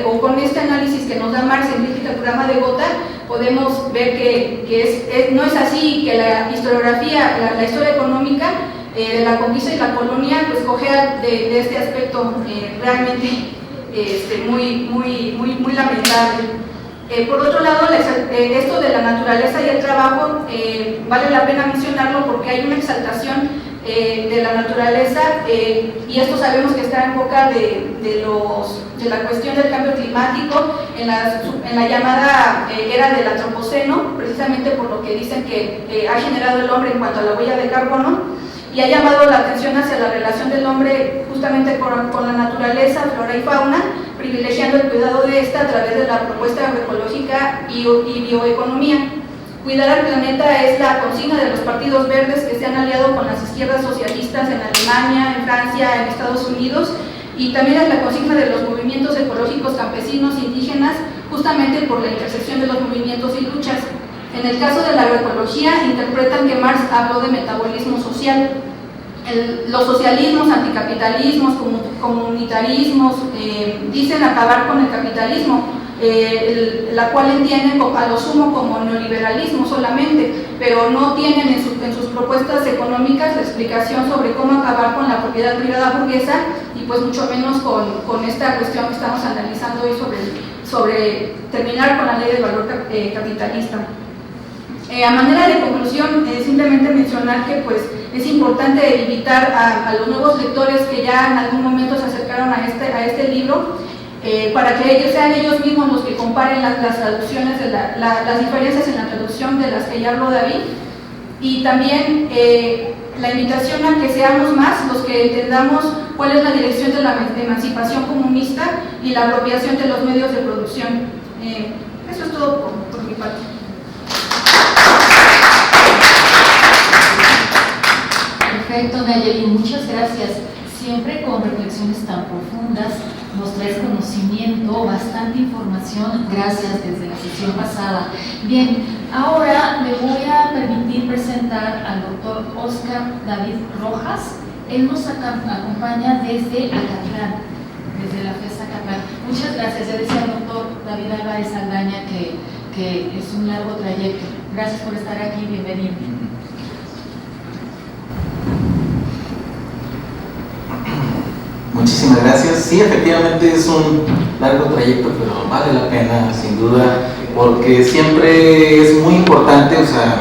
o con este análisis que nos da Marx en Crítica al programa de Gotha, podemos ver que no es así, que la historiografía, la historia económica de la conquista y la colonia, pues cojea de este aspecto realmente muy lamentable. Por otro lado, esto de la naturaleza y el trabajo vale la pena mencionarlo porque hay una exaltación de la naturaleza, y esto sabemos que está en boca de la cuestión del cambio climático en la llamada era del antropoceno, precisamente por lo que dicen que ha generado el hombre en cuanto a la huella de carbono, y ha llamado la atención hacia la relación del hombre justamente con la naturaleza, flora y fauna, privilegiando el cuidado de esta a través de la propuesta agroecológica y bioeconomía. Cuidar al planeta es la consigna de los partidos verdes que se han aliado con las izquierdas socialistas en Alemania, en Francia, en Estados Unidos, y también es la consigna de los movimientos ecológicos campesinos indígenas, justamente por la intersección de los movimientos y luchas. En el caso de la agroecología, interpretan que Marx habló de metabolismo social. Los socialismos, anticapitalismos, comunitarismos dicen acabar con el capitalismo, la cual entienden a lo sumo como neoliberalismo solamente, pero no tienen en sus propuestas económicas la explicación sobre cómo acabar con la propiedad privada burguesa, y pues mucho menos con esta cuestión que estamos analizando hoy sobre terminar con la ley del valor capitalista. A manera de conclusión, simplemente mencionar que pues es importante invitar a los nuevos lectores que ya en algún momento se acercaron a este libro, para que sean ellos mismos los que comparen las traducciones, las diferencias en la traducción de las que ya habló David, y también la invitación a que seamos más los que entendamos cuál es la dirección de la emancipación comunista y la apropiación de los medios de producción. Eso es todo por mi parte. Perfecto, Nayeli, muchas gracias. Siempre con reflexiones tan profundas, nos traes conocimiento, bastante información. Gracias desde la sesión pasada. Bien, ahora me voy a permitir presentar al doctor Óscar David Rojas. Él nos acompaña desde Acatlán, desde la FES Zacatlán. Muchas gracias. Ya decía el doctor David Álvarez Saldaña que es un largo trayecto. Gracias por estar aquí, bienvenido. Muchísimas gracias. Sí, efectivamente es un largo trayecto, pero vale la pena, sin duda, porque siempre es muy importante, o sea,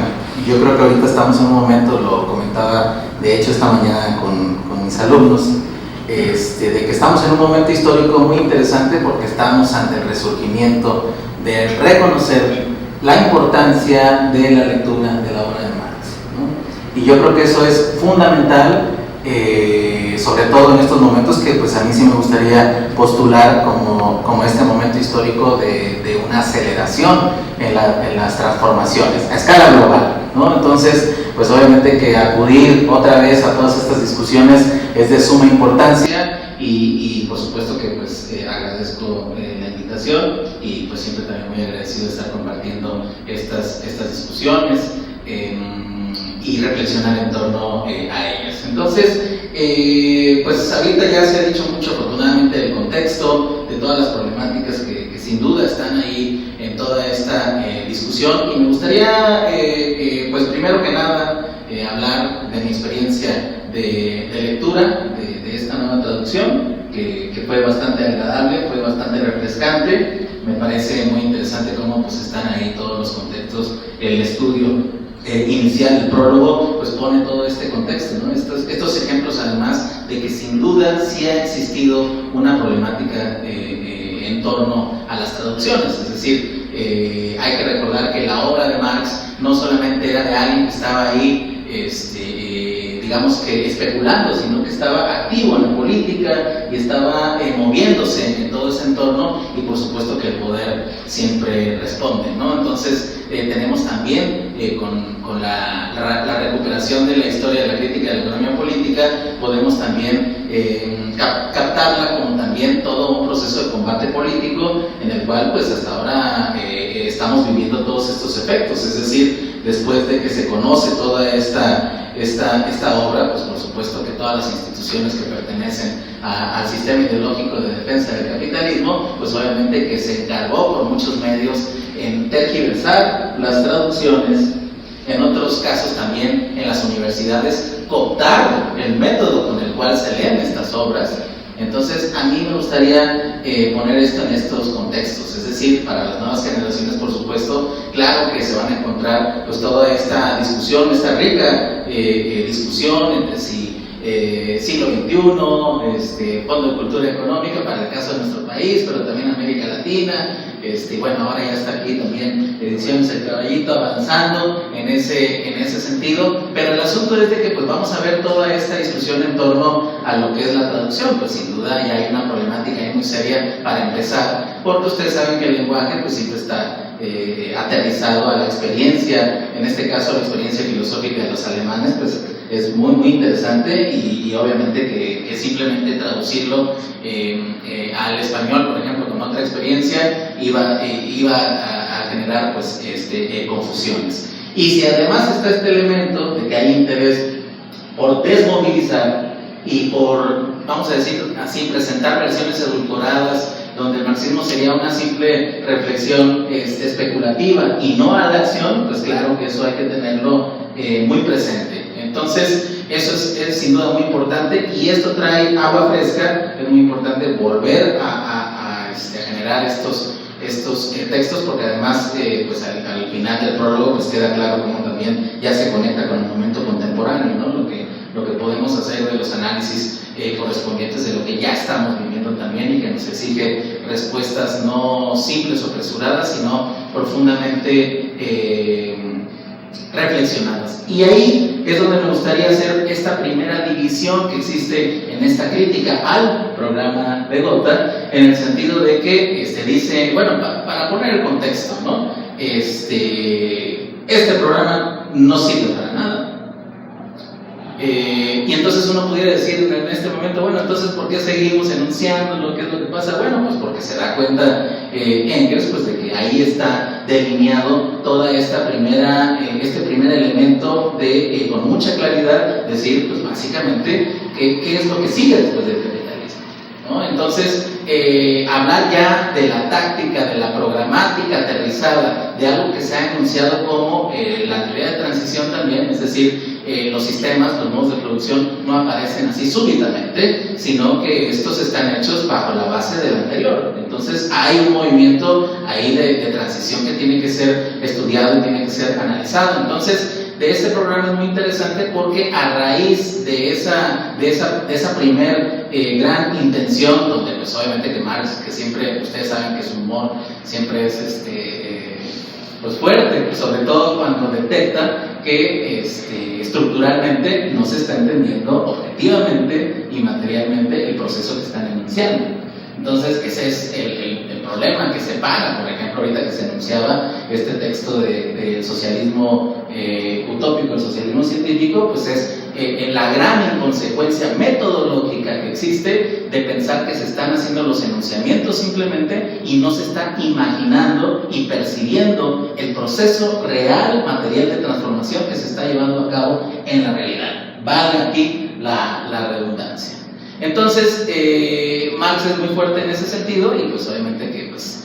yo creo que ahorita estamos en un momento, lo comentaba de hecho esta mañana con mis alumnos, de que estamos en un momento histórico muy interesante porque estamos ante el resurgimiento de reconocer la importancia de la lectura de la obra de Marx, ¿no? Y yo creo que eso es fundamental, sobre todo en estos momentos que pues a mí sí me gustaría postular como este momento histórico de una aceleración en las transformaciones a escala global, ¿no? Entonces, pues obviamente que acudir otra vez a todas estas discusiones es de suma importancia y por supuesto que pues agradezco la invitación y pues siempre también muy agradecido de estar compartiendo estas discusiones y reflexionar en torno a ellas. Entonces, pues ahorita ya se ha dicho mucho afortunadamente del contexto, de todas las problemáticas que sin duda están ahí en toda esta discusión y me gustaría, pues primero que nada, hablar de mi experiencia de lectura de esta nueva traducción, que fue bastante agradable, fue bastante refrescante. Me parece muy interesante cómo pues están ahí todos los contextos, el estudio inicial, el prólogo, pues pone todo este contexto, ¿no? Estos ejemplos además de que sin duda sí ha existido una problemática en torno a las traducciones, es decir, hay que recordar que la obra de Marx no solamente era de alguien que estaba ahí, digamos que especulando, sino que estaba activo en la política y estaba moviéndose en todo ese entorno y por supuesto que el poder siempre responde, ¿no? Entonces tenemos también con la recuperación de la historia de la crítica de la economía política, podemos también captarla como también todo un proceso de combate político en el cual pues hasta ahora estamos viviendo todos estos efectos, es decir, después de que se conoce toda esta obra, pues por supuesto que todas las instituciones que pertenecen al sistema ideológico de defensa del capitalismo, pues obviamente que se encargó por muchos medios en tergiversar las traducciones, en otros casos también en las universidades cooptar el método con el cual se leen estas obras. Entonces a mí me gustaría poner esto en estos contextos, es decir, para las nuevas generaciones por supuesto, claro que se van a encontrar pues toda esta discusión, esta rica discusión entre si siglo XXI, Fondo de Cultura Económica para el caso de nuestro país, pero también América Latina, bueno, ahora ya está aquí también Ediciones El Caballito avanzando en ese sentido, pero el asunto es de que pues vamos a ver toda esta discusión en torno a lo que es la traducción, pues sin duda ya hay una problemática ahí muy seria para empezar, porque ustedes saben que el lenguaje pues siempre está aterrizado a la experiencia, en este caso la experiencia filosófica de los alemanes, pues es muy muy interesante y obviamente que simplemente traducirlo al español, por ejemplo, con otra experiencia iba a generar pues confusiones. Y si además está este elemento de que hay interés por desmovilizar y por, vamos a decir así, presentar versiones edulcoradas donde el marxismo sería una simple reflexión especulativa y no a la acción, pues claro que eso hay que tenerlo muy presente. Entonces, eso es sin duda muy importante y esto trae agua fresca, es muy importante volver a generar estos textos porque además, pues al final del prólogo pues queda claro cómo también ya se conecta con el momento contemporáneo, ¿no? Lo que podemos hacer de los análisis correspondientes de lo que ya estamos viviendo también y que nos exige respuestas no simples o apresuradas, sino profundamente reflexionadas. Y ahí es donde me gustaría hacer esta primera división que existe en esta crítica al programa de Gotha, en el sentido de que dice, bueno, para poner el contexto, ¿no? Este programa no sirve para nada. Y entonces uno pudiera decir en este momento, bueno, entonces ¿por qué seguimos enunciando lo que es lo que pasa? Bueno, pues porque se da cuenta Engels, pues de que ahí está delineado toda esta este primer elemento de con mucha claridad decir, pues básicamente, ¿qué es lo que sigue después del capitalismo? ¿no? Entonces, hablar ya de la táctica, de la programática aterrizada, de algo que se ha enunciado como la teoría de transición también, es decir, los sistemas, los modos de producción no aparecen así súbitamente, sino que estos están hechos bajo la base del anterior. Entonces hay un movimiento ahí de transición que tiene que ser estudiado y tiene que ser analizado. Entonces, de este programa es muy interesante porque a raíz de esa primer gran intención, donde pues obviamente que Marx, que siempre, ustedes saben que su humor siempre es pues fuerte, sobre todo cuando detecta que estructuralmente no se está entendiendo objetivamente y materialmente el proceso que están enunciando. Entonces ese es el problema que separa, por ejemplo, ahorita que se enunciaba este texto del socialismo utópico, el socialismo científico, pues es la gran inconsecuencia metodológica que existe de pensar que se están haciendo los enunciamientos simplemente y no se está imaginando y percibiendo el proceso real, material de transformación que se está llevando a cabo en la realidad. Vale aquí la redundancia. Entonces, Marx es muy fuerte en ese sentido y pues obviamente que pues,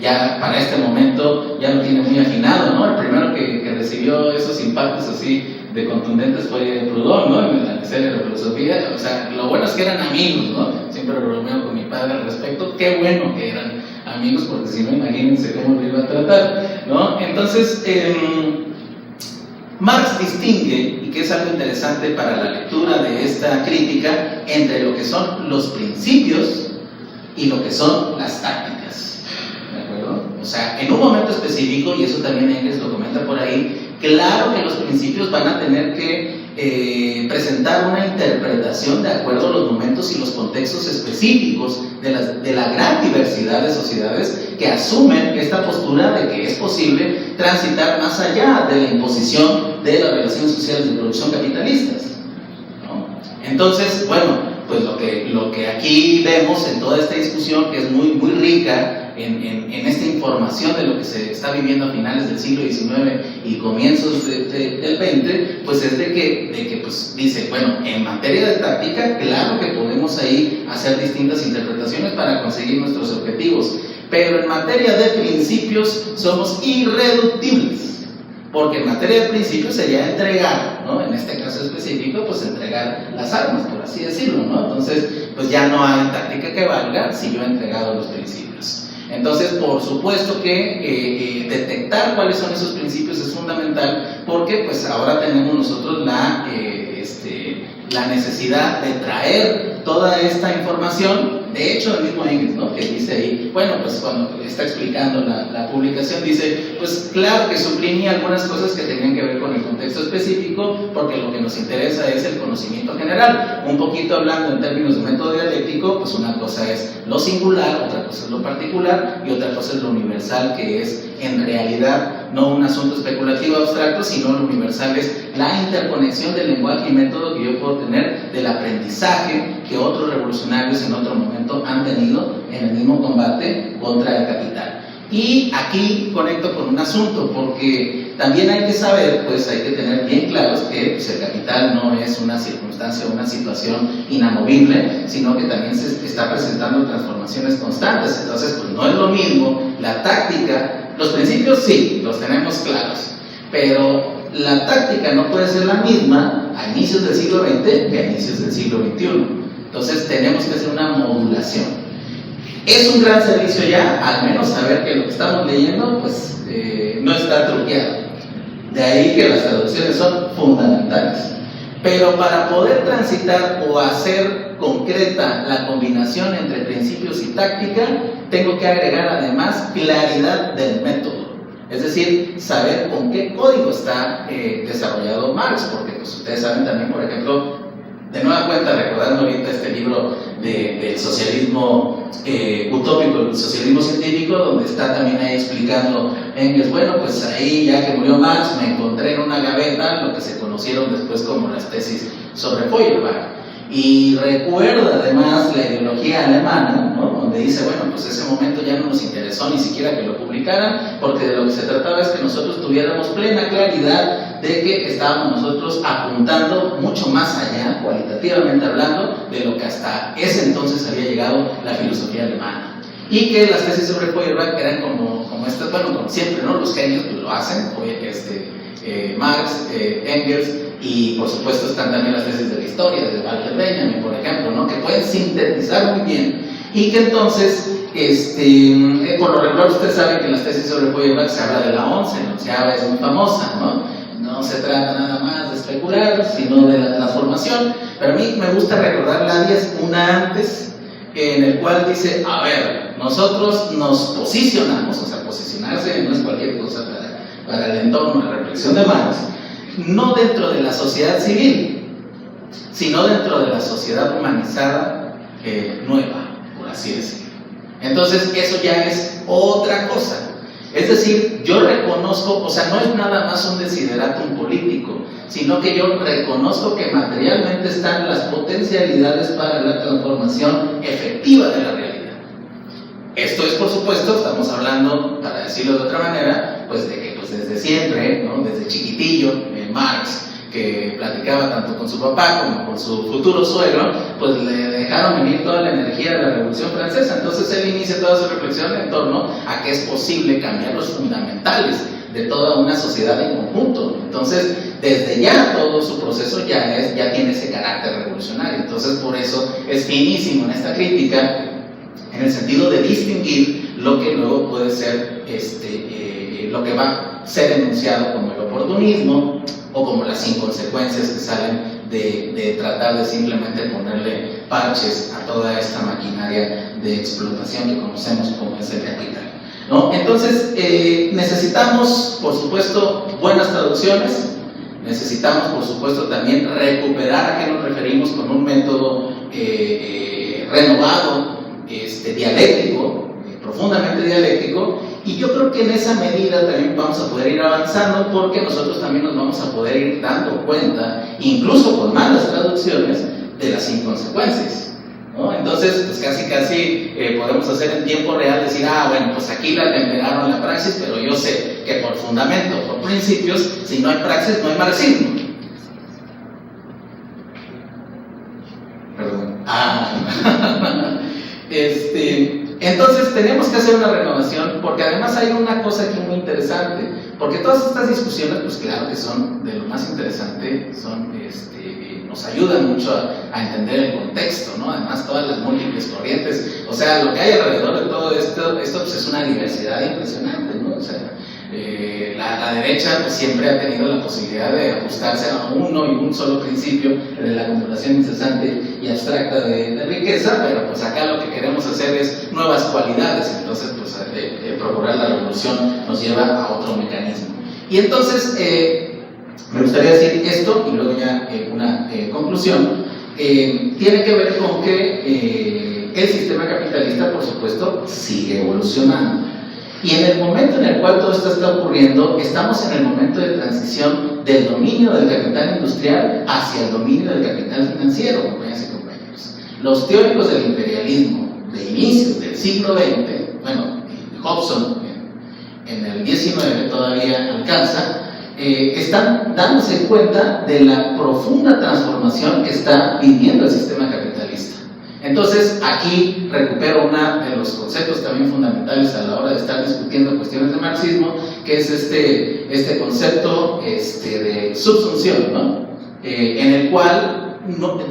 ya para este momento ya lo tiene muy afinado, ¿no? El primero que recibió esos impactos así de contundentes fue Proudhon, ¿no? En la serie de filosofía. O sea, lo bueno es que eran amigos, ¿no? Siempre bromeo con mi padre al respecto. Qué bueno que eran amigos, porque si no, imagínense cómo lo iba a tratar, ¿no? Entonces, Marx distingue, y que es algo interesante para la lectura de esta crítica, entre lo que son los principios y lo que son las tácticas, ¿de acuerdo? O sea, en un momento específico, y eso también Engels lo comenta por ahí, claro que los principios van a tener que presentar una interpretación de acuerdo a los momentos y los contextos específicos de la gran diversidad de sociedades que asumen esta postura de que es posible transitar más allá de la imposición de las relaciones sociales de producción capitalistas, ¿no? Entonces, bueno, pues lo que aquí vemos en toda esta discusión, que es muy, muy rica en esta información de lo que se está viviendo a finales del siglo XIX y comienzos del XX, pues es de que pues dice, bueno, en materia de táctica, claro que podemos ahí hacer distintas interpretaciones para conseguir nuestros objetivos, pero en materia de principios somos irreductibles. Porque en materia de principios sería entregar, ¿no? En este caso específico, pues entregar las armas, por así decirlo, ¿no? Entonces, pues ya no hay táctica que valga si yo he entregado los principios. Entonces, por supuesto que detectar cuáles son esos principios es fundamental, porque pues ahora tenemos nosotros la necesidad de traer toda esta información. De hecho, el mismo Engels, ¿no? Que dice ahí, bueno, pues cuando está explicando la publicación, dice, pues claro que suprimí algunas cosas que tenían que ver con el contexto específico, porque lo que nos interesa es el conocimiento general. Un poquito hablando en términos de método dialéctico, pues una cosa es lo singular, otra cosa es lo particular, y otra cosa es lo universal, que es en realidad no un asunto especulativo abstracto, sino lo universal es la interconexión del lenguaje y método que yo puedo tener del aprendizaje que otros revolucionarios en otro momento han tenido en el mismo combate contra el capital. Y aquí conecto con un asunto, porque también hay que saber, pues hay que tener bien claros que pues, el capital no es una circunstancia o una situación inamovible, sino que también se está presentando transformaciones constantes. Entonces, pues no es lo mismo la táctica. Los principios sí, los tenemos claros, pero la táctica no puede ser la misma a inicios del siglo XX que a inicios del siglo XXI. Entonces tenemos que hacer una modulación. Es un gran servicio ya, al menos saber que lo que estamos leyendo pues no está truqueado. De ahí que las traducciones son fundamentales. Pero para poder transitar o hacer concreta la combinación entre principios y táctica, tengo que agregar además claridad del método. Es decir, saber con qué código está desarrollado Marx, porque pues, ustedes saben también, por ejemplo, de nueva cuenta, recordando ahorita este libro del socialismo utópico, el socialismo científico, donde está también ahí explicando Engels, bueno, pues ahí ya que murió Marx, me encontré en una gaveta lo que se conocieron después como las tesis sobre Feuerbach. Y recuerda además la ideología alemana, ¿no? Donde dice, bueno, pues ese momento ya no nos interesó ni siquiera que lo publicaran, porque de lo que se trataba es que nosotros tuviéramos plena claridad de que estábamos nosotros apuntando mucho más allá, cualitativamente hablando, de lo que hasta ese entonces había llegado la filosofía alemana. Y que las tesis sobre Feuerbach eran como estas, bueno, como siempre, ¿no? Los genios pues lo hacen, Marx, Engels, y por supuesto están también las tesis de la historia, de Walter Benjamin, por ejemplo, ¿no? Que pueden sintetizar muy bien, y que entonces, por lo regular usted sabe que en las tesis sobre Feuerbach se habla de la onceava es muy famosa, ¿no? No se trata nada más de especular, sino de la transformación, pero a mí me gusta recordar la 10, una antes, en el cual dice, a ver, nosotros nos posicionamos, o sea, posicionarse no es cualquier cosa para el entorno de reflexión de Marx, no dentro de la sociedad civil, sino dentro de la sociedad humanizada nueva, por así decirlo. Entonces, eso ya es otra cosa. Es decir, yo reconozco, o sea, no es nada más un desideratum político, sino que yo reconozco que materialmente están las potencialidades para la transformación efectiva de la realidad. Esto es, por supuesto, estamos hablando, para decirlo de otra manera, pues de que pues desde siempre, ¿no? Desde chiquitillo, Marx, que platicaba tanto con su papá como con su futuro suegro, pues le dejaron venir toda la energía de la Revolución Francesa. Entonces él inicia toda su reflexión en torno a que es posible cambiar los fundamentales de toda una sociedad en conjunto. Entonces, desde ya todo su proceso ya tiene ese carácter revolucionario. Entonces, por eso es finísimo en esta crítica, en el sentido de distinguir lo que luego puede ser lo que va a ser enunciado como el oportunismo o como las inconsecuencias que salen de tratar de simplemente ponerle parches a toda esta maquinaria de explotación que conocemos como es el capital, ¿no? Entonces, necesitamos, por supuesto, buenas traducciones, necesitamos, por supuesto, también recuperar a qué nos referimos con un método renovado, dialéctico, profundamente dialéctico, y yo creo que en esa medida también vamos a poder ir avanzando, porque nosotros también nos vamos a poder ir dando cuenta, incluso con malas traducciones, de las inconsecuencias, ¿no? Entonces, pues casi podemos hacer en tiempo real, decir, bueno, pues aquí la temperaron la praxis, pero yo sé que por fundamento, por principios, si no hay praxis, no hay marxismo. Perdón. Entonces tenemos que hacer una renovación, porque además hay una cosa aquí muy interesante, porque todas estas discusiones, pues claro que son de lo más interesante, nos ayudan mucho a entender el contexto, ¿no? Además todas las múltiples corrientes, o sea, lo que hay alrededor de todo esto pues es una diversidad impresionante, ¿no? O sea, la derecha pues siempre ha tenido la posibilidad de ajustarse a uno y un solo principio de la acumulación incesante y abstracta de riqueza, pero pues acá lo que queremos hacer es nuevas cualidades. Entonces pues procurar la revolución nos lleva a otro mecanismo. Y entonces me gustaría decir esto y luego ya una conclusión. Tiene que ver con que el sistema capitalista, por supuesto, sigue evolucionando. Y en el momento en el cual todo esto está ocurriendo, estamos en el momento de transición del dominio del capital industrial hacia el dominio del capital financiero, compañeras y compañeros. Los teóricos del imperialismo de inicios del siglo XX, bueno, Hobson en el XIX todavía alcanza, están dándose cuenta de la profunda transformación que está viviendo el sistema capitalista. Entonces, aquí recupero uno de los conceptos también fundamentales a la hora de estar discutiendo cuestiones de marxismo, que es este concepto de subsunción, ¿no? En el cual,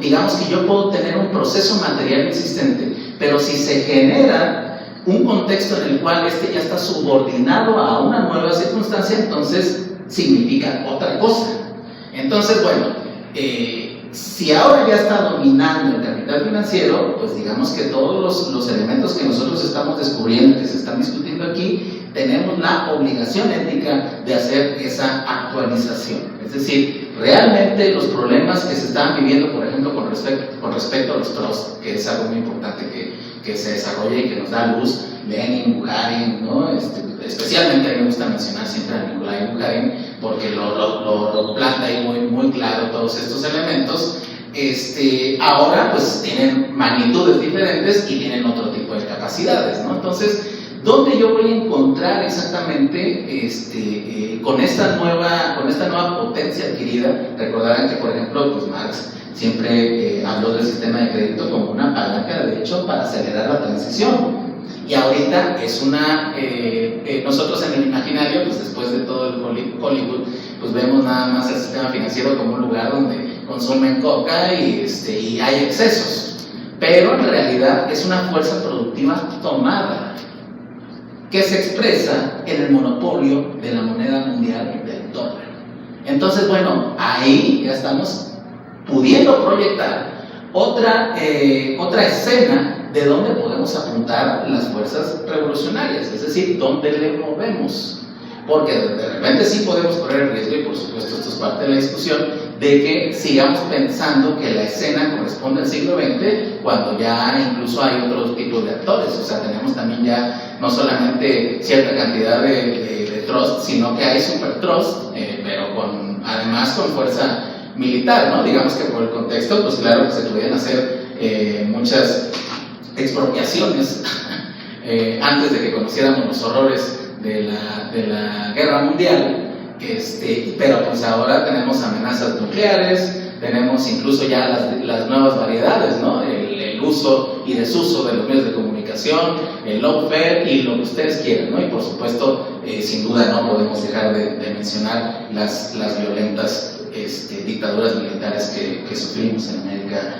digamos que yo puedo tener un proceso material existente, pero si se genera un contexto en el cual ya está subordinado a una nueva circunstancia, entonces significa otra cosa. Entonces, bueno, si ahora ya está dominando el capital financiero, pues digamos que todos los elementos que nosotros estamos descubriendo, que se están discutiendo aquí, tenemos la obligación ética de hacer esa actualización. Es decir, realmente los problemas que se están viviendo, por ejemplo, con respecto a los trusts, que es algo muy importante que se desarrolla y que nos da luz, Lenin, Bukharin, ¿no? Especialmente a mí me gusta mencionar siempre a Nikolai Bukharin, porque lo planta ahí muy claro todos estos elementos. Ahora pues tienen magnitudes diferentes y tienen otro tipo de capacidades, ¿no? Entonces, ¿dónde yo voy a encontrar exactamente con esta nueva potencia adquirida? Recordarán que, por ejemplo, pues Marx siempre habló del sistema de crédito como una palanca, de hecho, para acelerar la transición. Y ahorita es nosotros en el imaginario, pues después de todo el Hollywood, pues vemos nada más el sistema financiero como un lugar donde consumen coca y hay excesos. Pero en realidad es una fuerza productiva tomada, que se expresa en el monopolio de la moneda mundial del dólar. Entonces, bueno, ahí ya estamos pudiendo proyectar otra escena de dónde podemos apuntar las fuerzas revolucionarias, es decir, dónde le movemos. Porque de repente sí podemos correr el riesgo, y por supuesto esto es parte de la discusión, de que sigamos pensando que la escena corresponde al siglo XX, cuando ya incluso hay otros tipos de actores. O sea, tenemos también ya no solamente cierta cantidad de trust, sino que hay super trust, pero además con fuerza militar, ¿no? Digamos que por el contexto, pues claro que se pudieran hacer muchas expropiaciones antes de que conociéramos los horrores de la guerra mundial, pero pues ahora tenemos amenazas nucleares, tenemos incluso ya las nuevas variedades, ¿no? El uso y desuso de los medios de comunicación, el lawfare y lo que ustedes quieran, ¿no? Y por supuesto, sin duda no podemos dejar de mencionar las violentas dictaduras militares que sufrimos en América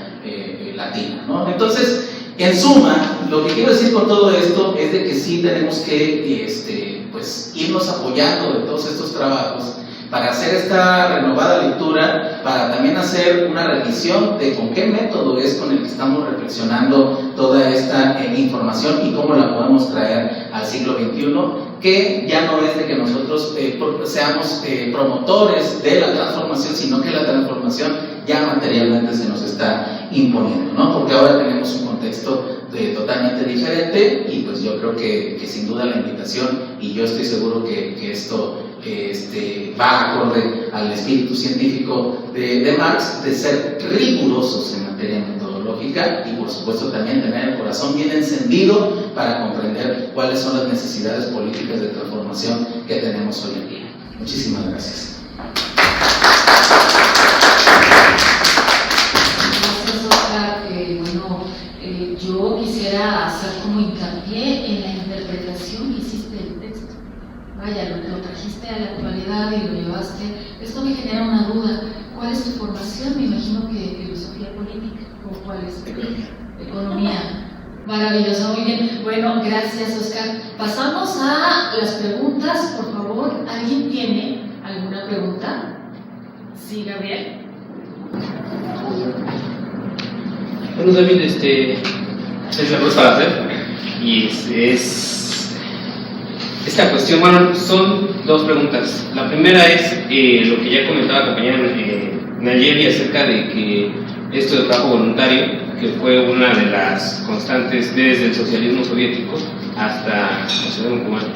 Latina, ¿no? Entonces, en suma, lo que quiero decir con todo esto es de que sí tenemos que pues, irnos apoyando de todos estos trabajos para hacer esta renovada lectura, para también hacer una revisión de con qué método es con el que estamos reflexionando toda esta información y cómo la podemos traer al siglo XXI, que ya no es de que nosotros seamos promotores de la transformación, sino que la transformación ya materialmente se nos está imponiendo, ¿no? Porque ahora tenemos un contexto totalmente diferente, y pues yo creo que sin duda la invitación, y yo estoy seguro que esto va acorde al espíritu científico de Marx, de ser rigurosos en materia metodológica, y por supuesto también tener el corazón bien encendido para comprender cuáles son las necesidades políticas de transformación que tenemos hoy en día. Muchísimas gracias. Yo quisiera hacer como hincapié en la interpretación que hiciste del texto. Vaya, lo trajiste a la actualidad y lo llevaste. Esto me genera una duda. ¿Cuál es tu formación? Me imagino que filosofía política, ¿o cuál es? Economía. Maravilloso, muy bien. Bueno, gracias, Oscar. Pasamos a las preguntas, por favor. ¿Alguien tiene alguna pregunta? Sí, Gabriel. Bueno, David, es la cosa para hacer, y es esta cuestión. Bueno, son dos preguntas. La primera es lo que ya comentaba la compañera Nayeli acerca de que esto de trabajo voluntario, que fue una de las constantes desde el socialismo soviético hasta el socialismo cubano.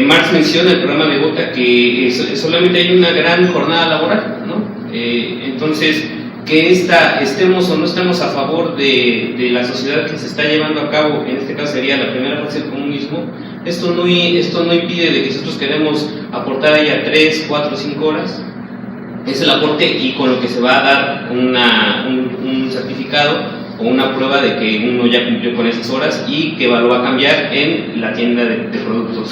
Marx menciona en el programa de Gotha que solamente hay una gran jornada laboral, ¿no? Entonces, que estemos o no estemos a favor de la sociedad que se está llevando a cabo, en este caso sería la primera fase del comunismo, esto no impide de que nosotros queremos aportar ahí a 3, 4, 5 horas, es el aporte, y con lo que se va a dar un certificado o una prueba de que uno ya cumplió con esas horas y que lo va a cambiar en la tienda de productos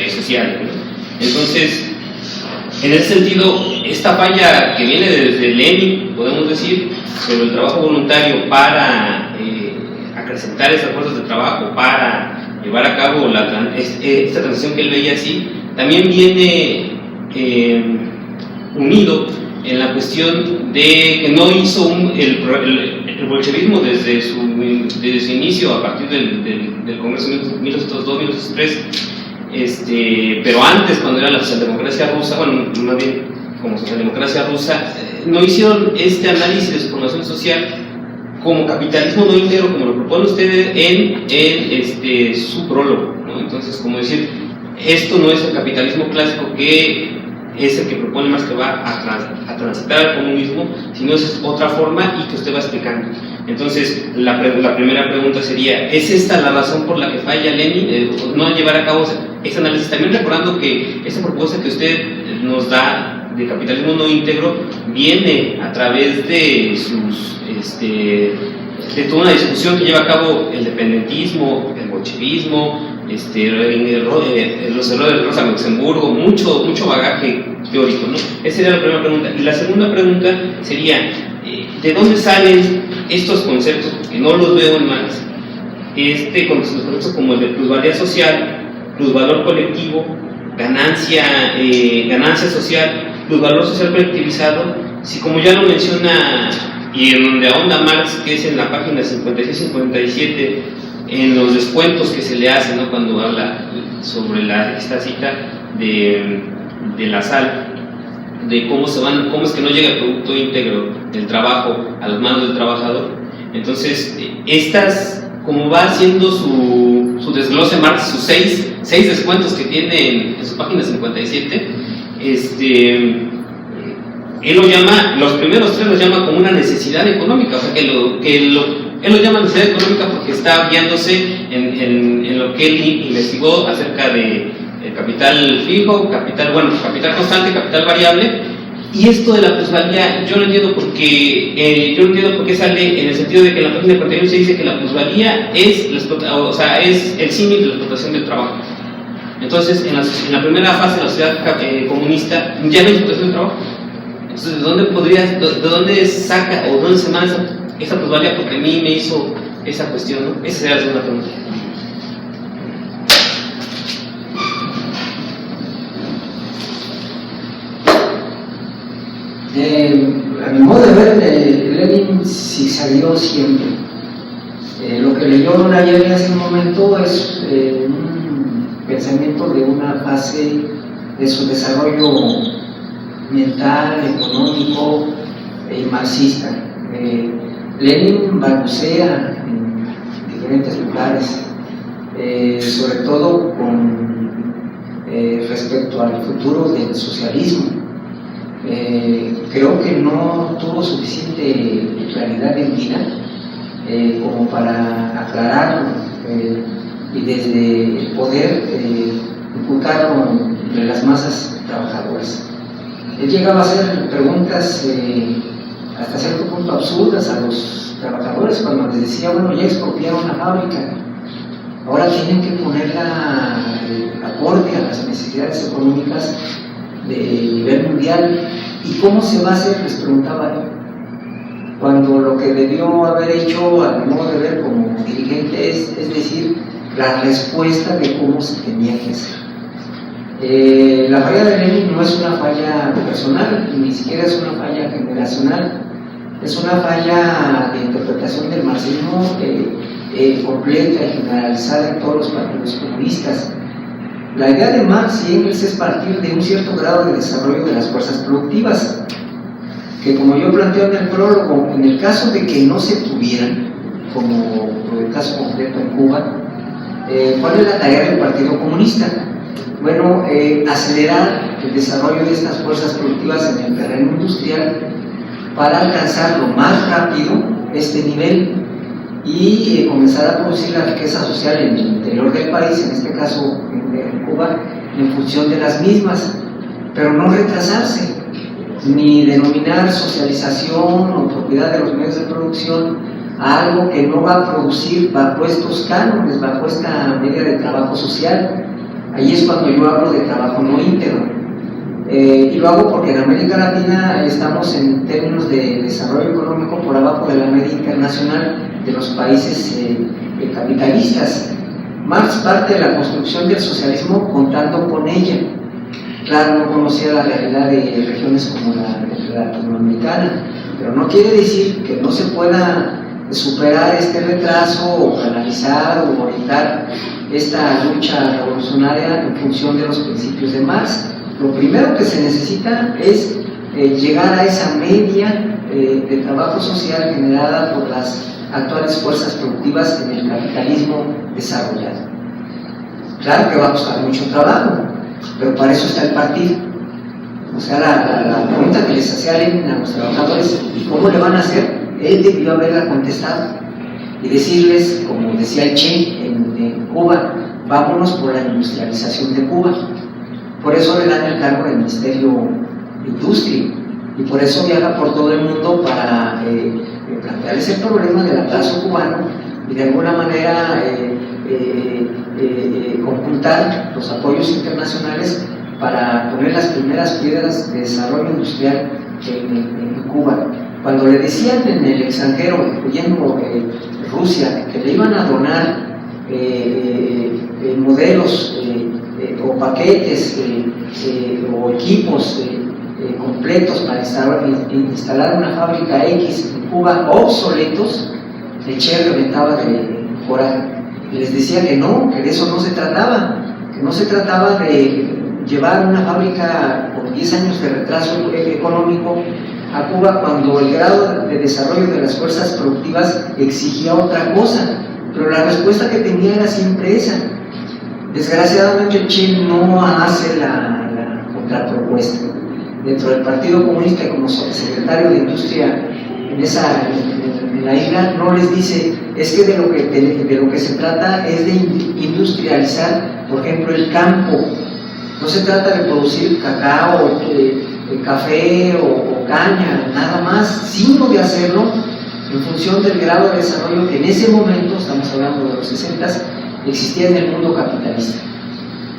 sociales, ¿no? Entonces, en ese sentido, esta falla que viene desde Lenin, podemos decir, sobre el trabajo voluntario para acrecentar esas fuerzas de trabajo, para llevar a cabo esta transición que él veía así, también viene unido en la cuestión de que no hizo el bolchevismo desde su inicio, a partir del Congreso de 1902-1903, pero antes, cuando era la socialdemocracia rusa, bueno, más bien como socialdemocracia rusa, no hicieron este análisis de su formación social como capitalismo no íntegro, como lo propone usted en su prólogo, ¿no? Entonces, como decir, esto no es el capitalismo clásico que es el que propone Marx, que va a transitar al comunismo, sino es otra forma y que usted va explicando. Entonces, la primera pregunta sería, ¿es esta la razón por la que falla Lenin? No llevar a cabo ese análisis. También recordando que esta propuesta que usted nos da de capitalismo no íntegro viene a través de de toda una discusión que lleva a cabo el dependentismo, el bolchevismo, los errores de Rosa Luxemburgo, mucho bagaje teórico, ¿no? Esa sería la primera pregunta. Y la segunda pregunta sería, ¿de dónde salen estos conceptos? Porque no los veo en Marx. Conceptos como el de plusvalía social, plusvalor colectivo, ganancia social, plusvalor social colectivizado, si como ya lo menciona y en donde ahonda Marx, que es en la página 56-57, en los descuentos que se le hacen, ¿no? Cuando habla sobre esta cita de la sal, de cómo es que no llega el producto íntegro del trabajo a las manos del trabajador. Entonces, como va haciendo su desglose Marx, sus seis descuentos que tiene en su página 57, él lo llama, los primeros 3 los llama como una necesidad económica, o sea él lo llama necesidad económica porque está guiándose en lo que él investigó acerca de capital fijo, capital constante, capital variable. Y esto de la plusvalía, yo no entiendo por qué sale en el sentido de que en la página 41 se dice que la plusvalía es el símil de la explotación del trabajo. Entonces, en la primera fase de la sociedad comunista ya no hay explotación del trabajo. Entonces, ¿de dónde saca o dónde se manda esa plusvalía? Porque a mí me hizo esa cuestión, ¿no? Esa sería la segunda pregunta. A mi modo de ver, Lenin sí salió siempre. Lo que leyó Nayeli hace un momento es un pensamiento de una fase de su desarrollo mental, económico y marxista. Lenin balbucea en diferentes lugares, sobre todo respecto al futuro del socialismo. Creo que no tuvo suficiente claridad en vida como para aclararlo y desde el poder inculcarlo entre las masas trabajadoras. Él llegaba a hacer preguntas hasta cierto punto absurdas a los trabajadores cuando les decía, bueno, ya expropiaron la fábrica, ahora tienen que ponerla acorde a las necesidades económicas de nivel mundial. ¿Y cómo se va a hacer?, les preguntaba él, cuando lo que debió haber hecho, a mi modo de ver como dirigente, es decir, la respuesta de cómo se tenía que hacer. La falla de Lenin no es una falla personal, ni siquiera es una falla generacional, es una falla de interpretación del marxismo completa y generalizada en todos los partidos comunistas. La idea de Marx y Engels es partir de un cierto grado de desarrollo de las fuerzas productivas, que como yo planteo en el prólogo, en el caso de que no se tuvieran, como el caso concreto en Cuba, ¿cuál es la tarea del Partido Comunista? Bueno, acelerar el desarrollo de estas fuerzas productivas en el terreno industrial para alcanzar lo más rápido este nivel y comenzar a producir la riqueza social en el interior del país, en este caso en Cuba, en función de las mismas, pero no retrasarse, ni denominar socialización o propiedad de los medios de producción a algo que no va a producir bajo estos cánones, bajo esta medida de trabajo social. Ahí es cuando yo hablo de trabajo no íntegro. Y lo hago porque en América Latina estamos en términos de desarrollo económico por abajo de la media internacional de los países capitalistas. Marx parte de la construcción del socialismo contando con ella. Claro, no conocía la realidad de regiones como la latinoamericana, pero no quiere decir que no se pueda superar este retraso o canalizar o orientar esta lucha revolucionaria en función de los principios de Marx. Lo primero que se necesita es llegar a esa media de trabajo social generada por las actuales fuerzas productivas en el capitalismo desarrollado. Claro que va a costar mucho trabajo, pero para eso está el partido. O sea, la pregunta que les hacía Lenin a los trabajadores, ¿y cómo le van a hacer? él debió haberla contestado y decirles, como decía el Che en Cuba, vámonos por la industrialización de Cuba. Por eso le dan el cargo del Ministerio de Industria y por eso viaja por todo el mundo para plantear ese problema del atraso cubano y de alguna manera conjuntar los apoyos internacionales para poner las primeras piedras de desarrollo industrial en Cuba. Cuando le decían en el extranjero, incluyendo Rusia, que le iban a donar modelos o paquetes o equipos completos para instalar una fábrica X en Cuba obsoletos, el Che reventaba de coraje y les decía que no, que de eso no se trataba, que no se trataba de llevar una fábrica con 10 años de retraso económico a Cuba cuando el grado de desarrollo de las fuerzas productivas exigía otra cosa, pero la respuesta que tenía era siempre esa. Desgraciadamente el Che no hace la contrapropuesta. Dentro del Partido Comunista, como secretario de Industria en la isla, no les dice, es que de lo que se trata es de industrializar, por ejemplo, el campo. No se trata de producir cacao, café o caña, nada más, sino de hacerlo en función del grado de desarrollo que en ese momento, estamos hablando de los 60, existía en el mundo capitalista.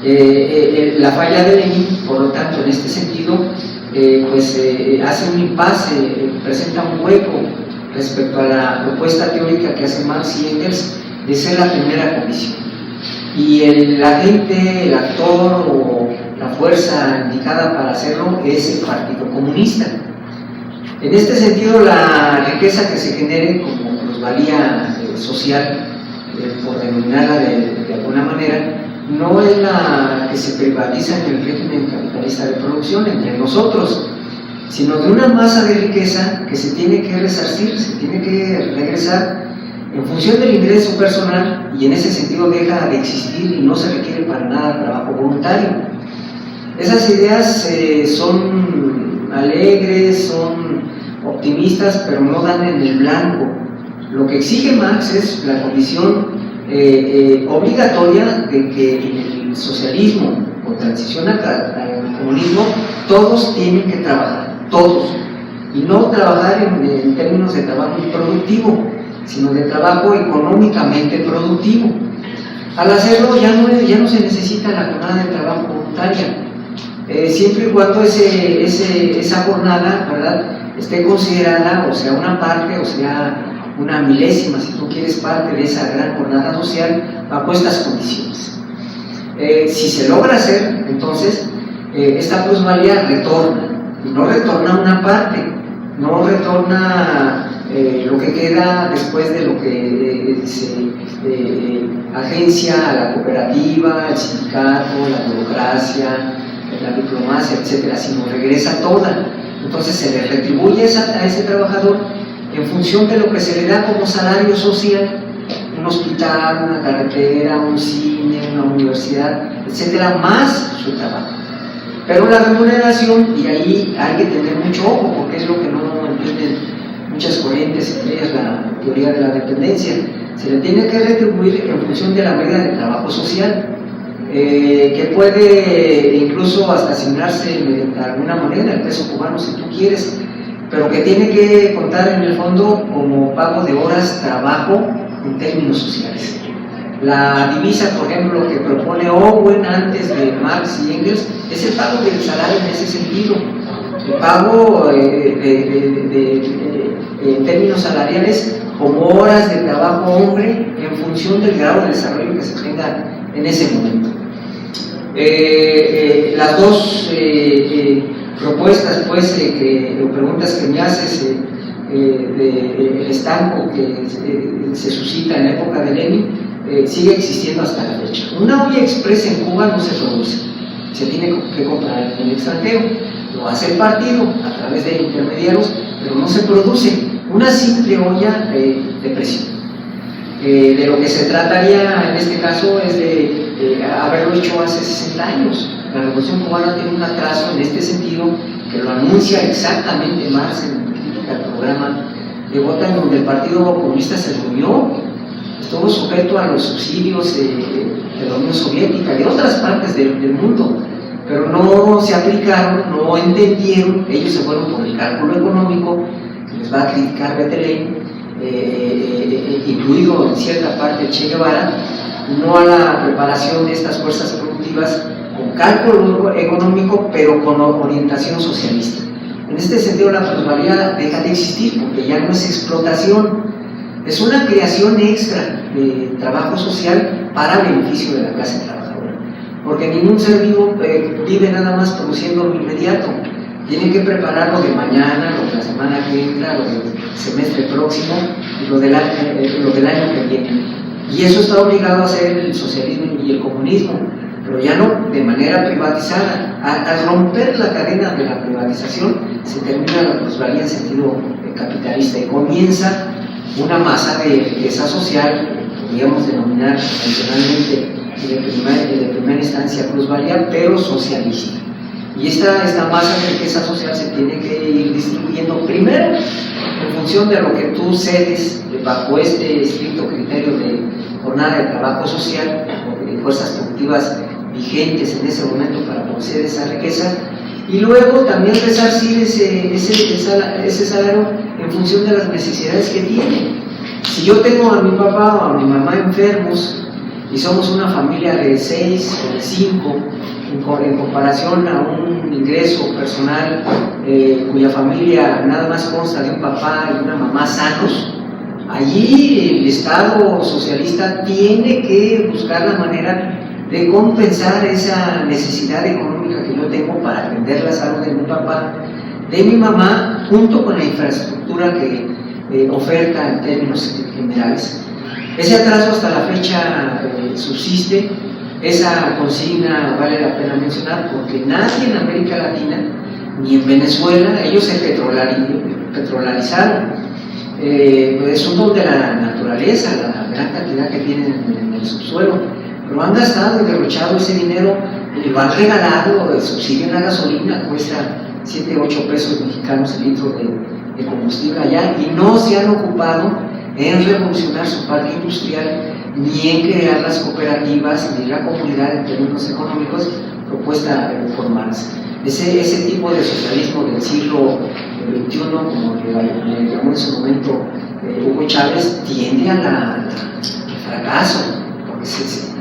La falla de Lenin, por lo tanto, en este sentido, hace un impasse, presenta un hueco respecto a la propuesta teórica que hace Marx y Engels de ser la primera comisión. Y el agente, el actor o la fuerza indicada para hacerlo es el Partido Comunista. En este sentido, la riqueza que se genere como plusvalía social, por denominarla de alguna manera, no es la que se privatiza en el régimen capitalista de producción entre nosotros, sino de una masa de riqueza que se tiene que resarcir, se tiene que regresar en función del ingreso personal, y en ese sentido deja de existir y no se requiere para nada trabajo voluntario. Esas ideas son alegres, son optimistas, pero no dan en el blanco. Lo que exige Marx es la condición obligatoria de que en el socialismo o transición al comunismo todos tienen que trabajar, todos, y no trabajar en términos de trabajo improductivo, sino de trabajo económicamente productivo. Al hacerlo ya no se necesita la jornada de trabajo voluntaria, siempre y cuando esa jornada, ¿verdad?, esté considerada, o sea, una parte, o sea, una milésima, si tú quieres, parte de esa gran jornada social bajo estas condiciones. Si se logra hacer, entonces, esta plusvalía retorna, y no retorna una parte, no retorna lo que queda después de lo que se agencia a la cooperativa, el sindicato, la burocracia, la diplomacia, etcétera, sino regresa toda. Entonces se le retribuye a ese trabajador en función de lo que se le da como salario social, un hospital, una carretera, un cine, una universidad, etcétera, más su trabajo. Pero la remuneración, y ahí hay que tener mucho ojo, porque es lo que no entienden muchas corrientes, entre ellas la teoría de la dependencia, se le tiene que retribuir en función de la medida de trabajo social, que puede incluso hasta asignarse de alguna manera, el peso cubano si tú quieres, pero que tiene que contar en el fondo como pago de horas trabajo en términos sociales. La divisa, por ejemplo, que propone Owen antes de Marx y Engels, es el pago del salario en ese sentido, el pago en términos salariales como horas de trabajo hombre en función del grado de desarrollo que se tenga en ese momento. Las dos propuestas, pues, o preguntas que me haces del estanco que se suscita en la época de Lenin, sigue existiendo hasta la fecha. Una olla express en Cuba no se produce, se tiene que comprar en el extranjero, lo hace el partido a través de intermediarios, pero no se produce una simple olla de presión. De lo que se trataría en este caso es de haberlo hecho hace 60 años. La Revolución Cubana tiene un atraso en este sentido, que lo anuncia exactamente Marx en crítica al programa de Bogotá, en donde el Partido Comunista se reunió, estuvo sujeto a los subsidios de la Unión Soviética y de otras partes del mundo, pero no se aplicaron, no entendieron. Ellos se fueron por el cálculo económico, que les va a criticar Bettelheim, incluido en cierta parte Che Guevara, no a la preparación de estas fuerzas productivas con cálculo económico, pero con orientación socialista. En este sentido, la plusvalía deja de existir porque ya no es explotación, es una creación extra de trabajo social para beneficio de la clase trabajadora, porque ningún ser vivo vive nada más produciendo lo inmediato. Tienen que preparar lo de mañana, lo de la semana que entra, lo del semestre próximo y lo del año que viene. Y eso está obligado a hacer el socialismo y el comunismo, pero ya no de manera privatizada. Al romper la cadena de la privatización se termina la plusvalía en sentido capitalista y comienza una masa de riqueza social, podríamos denominar tradicionalmente de primera instancia plusvalía, pero socialista. Y esta masa de riqueza social se tiene que ir distribuyendo primero en función de lo que tú cedes bajo este estricto criterio de jornada de trabajo social o de fuerzas productivas vigentes en ese momento para producir esa riqueza, y luego también resarcir ese salario en función de las necesidades que tiene. Si yo tengo a mi papá o a mi mamá enfermos y somos una familia de 6 o de 5, en comparación a un ingreso personal cuya familia nada más consta de un papá y una mamá sanos, allí el Estado socialista tiene que buscar la manera de compensar esa necesidad económica que yo tengo para atender la salud de mi papá, de mi mamá, junto con la infraestructura que oferta en términos generales. Ese atraso hasta la fecha subsiste. Esa consigna vale la pena mencionar porque nadie en América Latina, ni en Venezuela, ellos se petrolarizaron. Es un don de la naturaleza, la gran cantidad que tienen en el subsuelo, pero han gastado y derrochado ese dinero, lo han regalado. El subsidio en la gasolina cuesta 7, 8 pesos mexicanos el litro de combustible allá, y no se han ocupado en revolucionar su parque industrial, ni en crear las cooperativas, ni la comunidad en términos económicos propuesta a reformarse. Ese tipo de socialismo del siglo XXI, como le llamó en su momento Hugo Chávez, tiende al fracaso, porque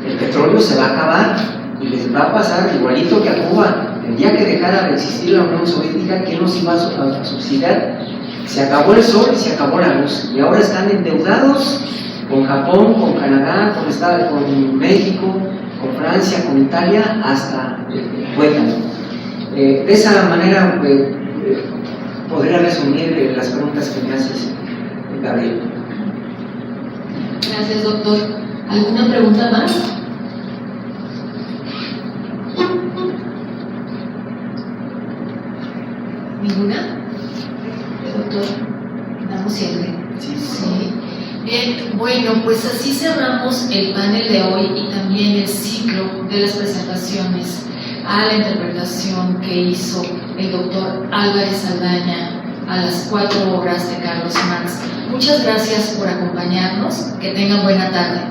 el petróleo se va a acabar y les va a pasar igualito que a Cuba. El día que dejara de existir la Unión Soviética, ¿qué nos iba a subsidiar? Se acabó el sol y se acabó la luz, y ahora están endeudados con Japón, con Canadá, con México, con Francia, con Italia, hasta el tuétano. De esa manera podría resumir las preguntas que me haces, Gabriel. Gracias, doctor. ¿Alguna pregunta más? ¿Ninguna? Doctor, damos cierre. Sí. Bien, bueno, pues así cerramos el panel de hoy y también el ciclo de las presentaciones a la interpretación que hizo el doctor Álvarez Saldaña a las 4 obras de Carlos Marx. Muchas gracias por acompañarnos, que tengan buena tarde.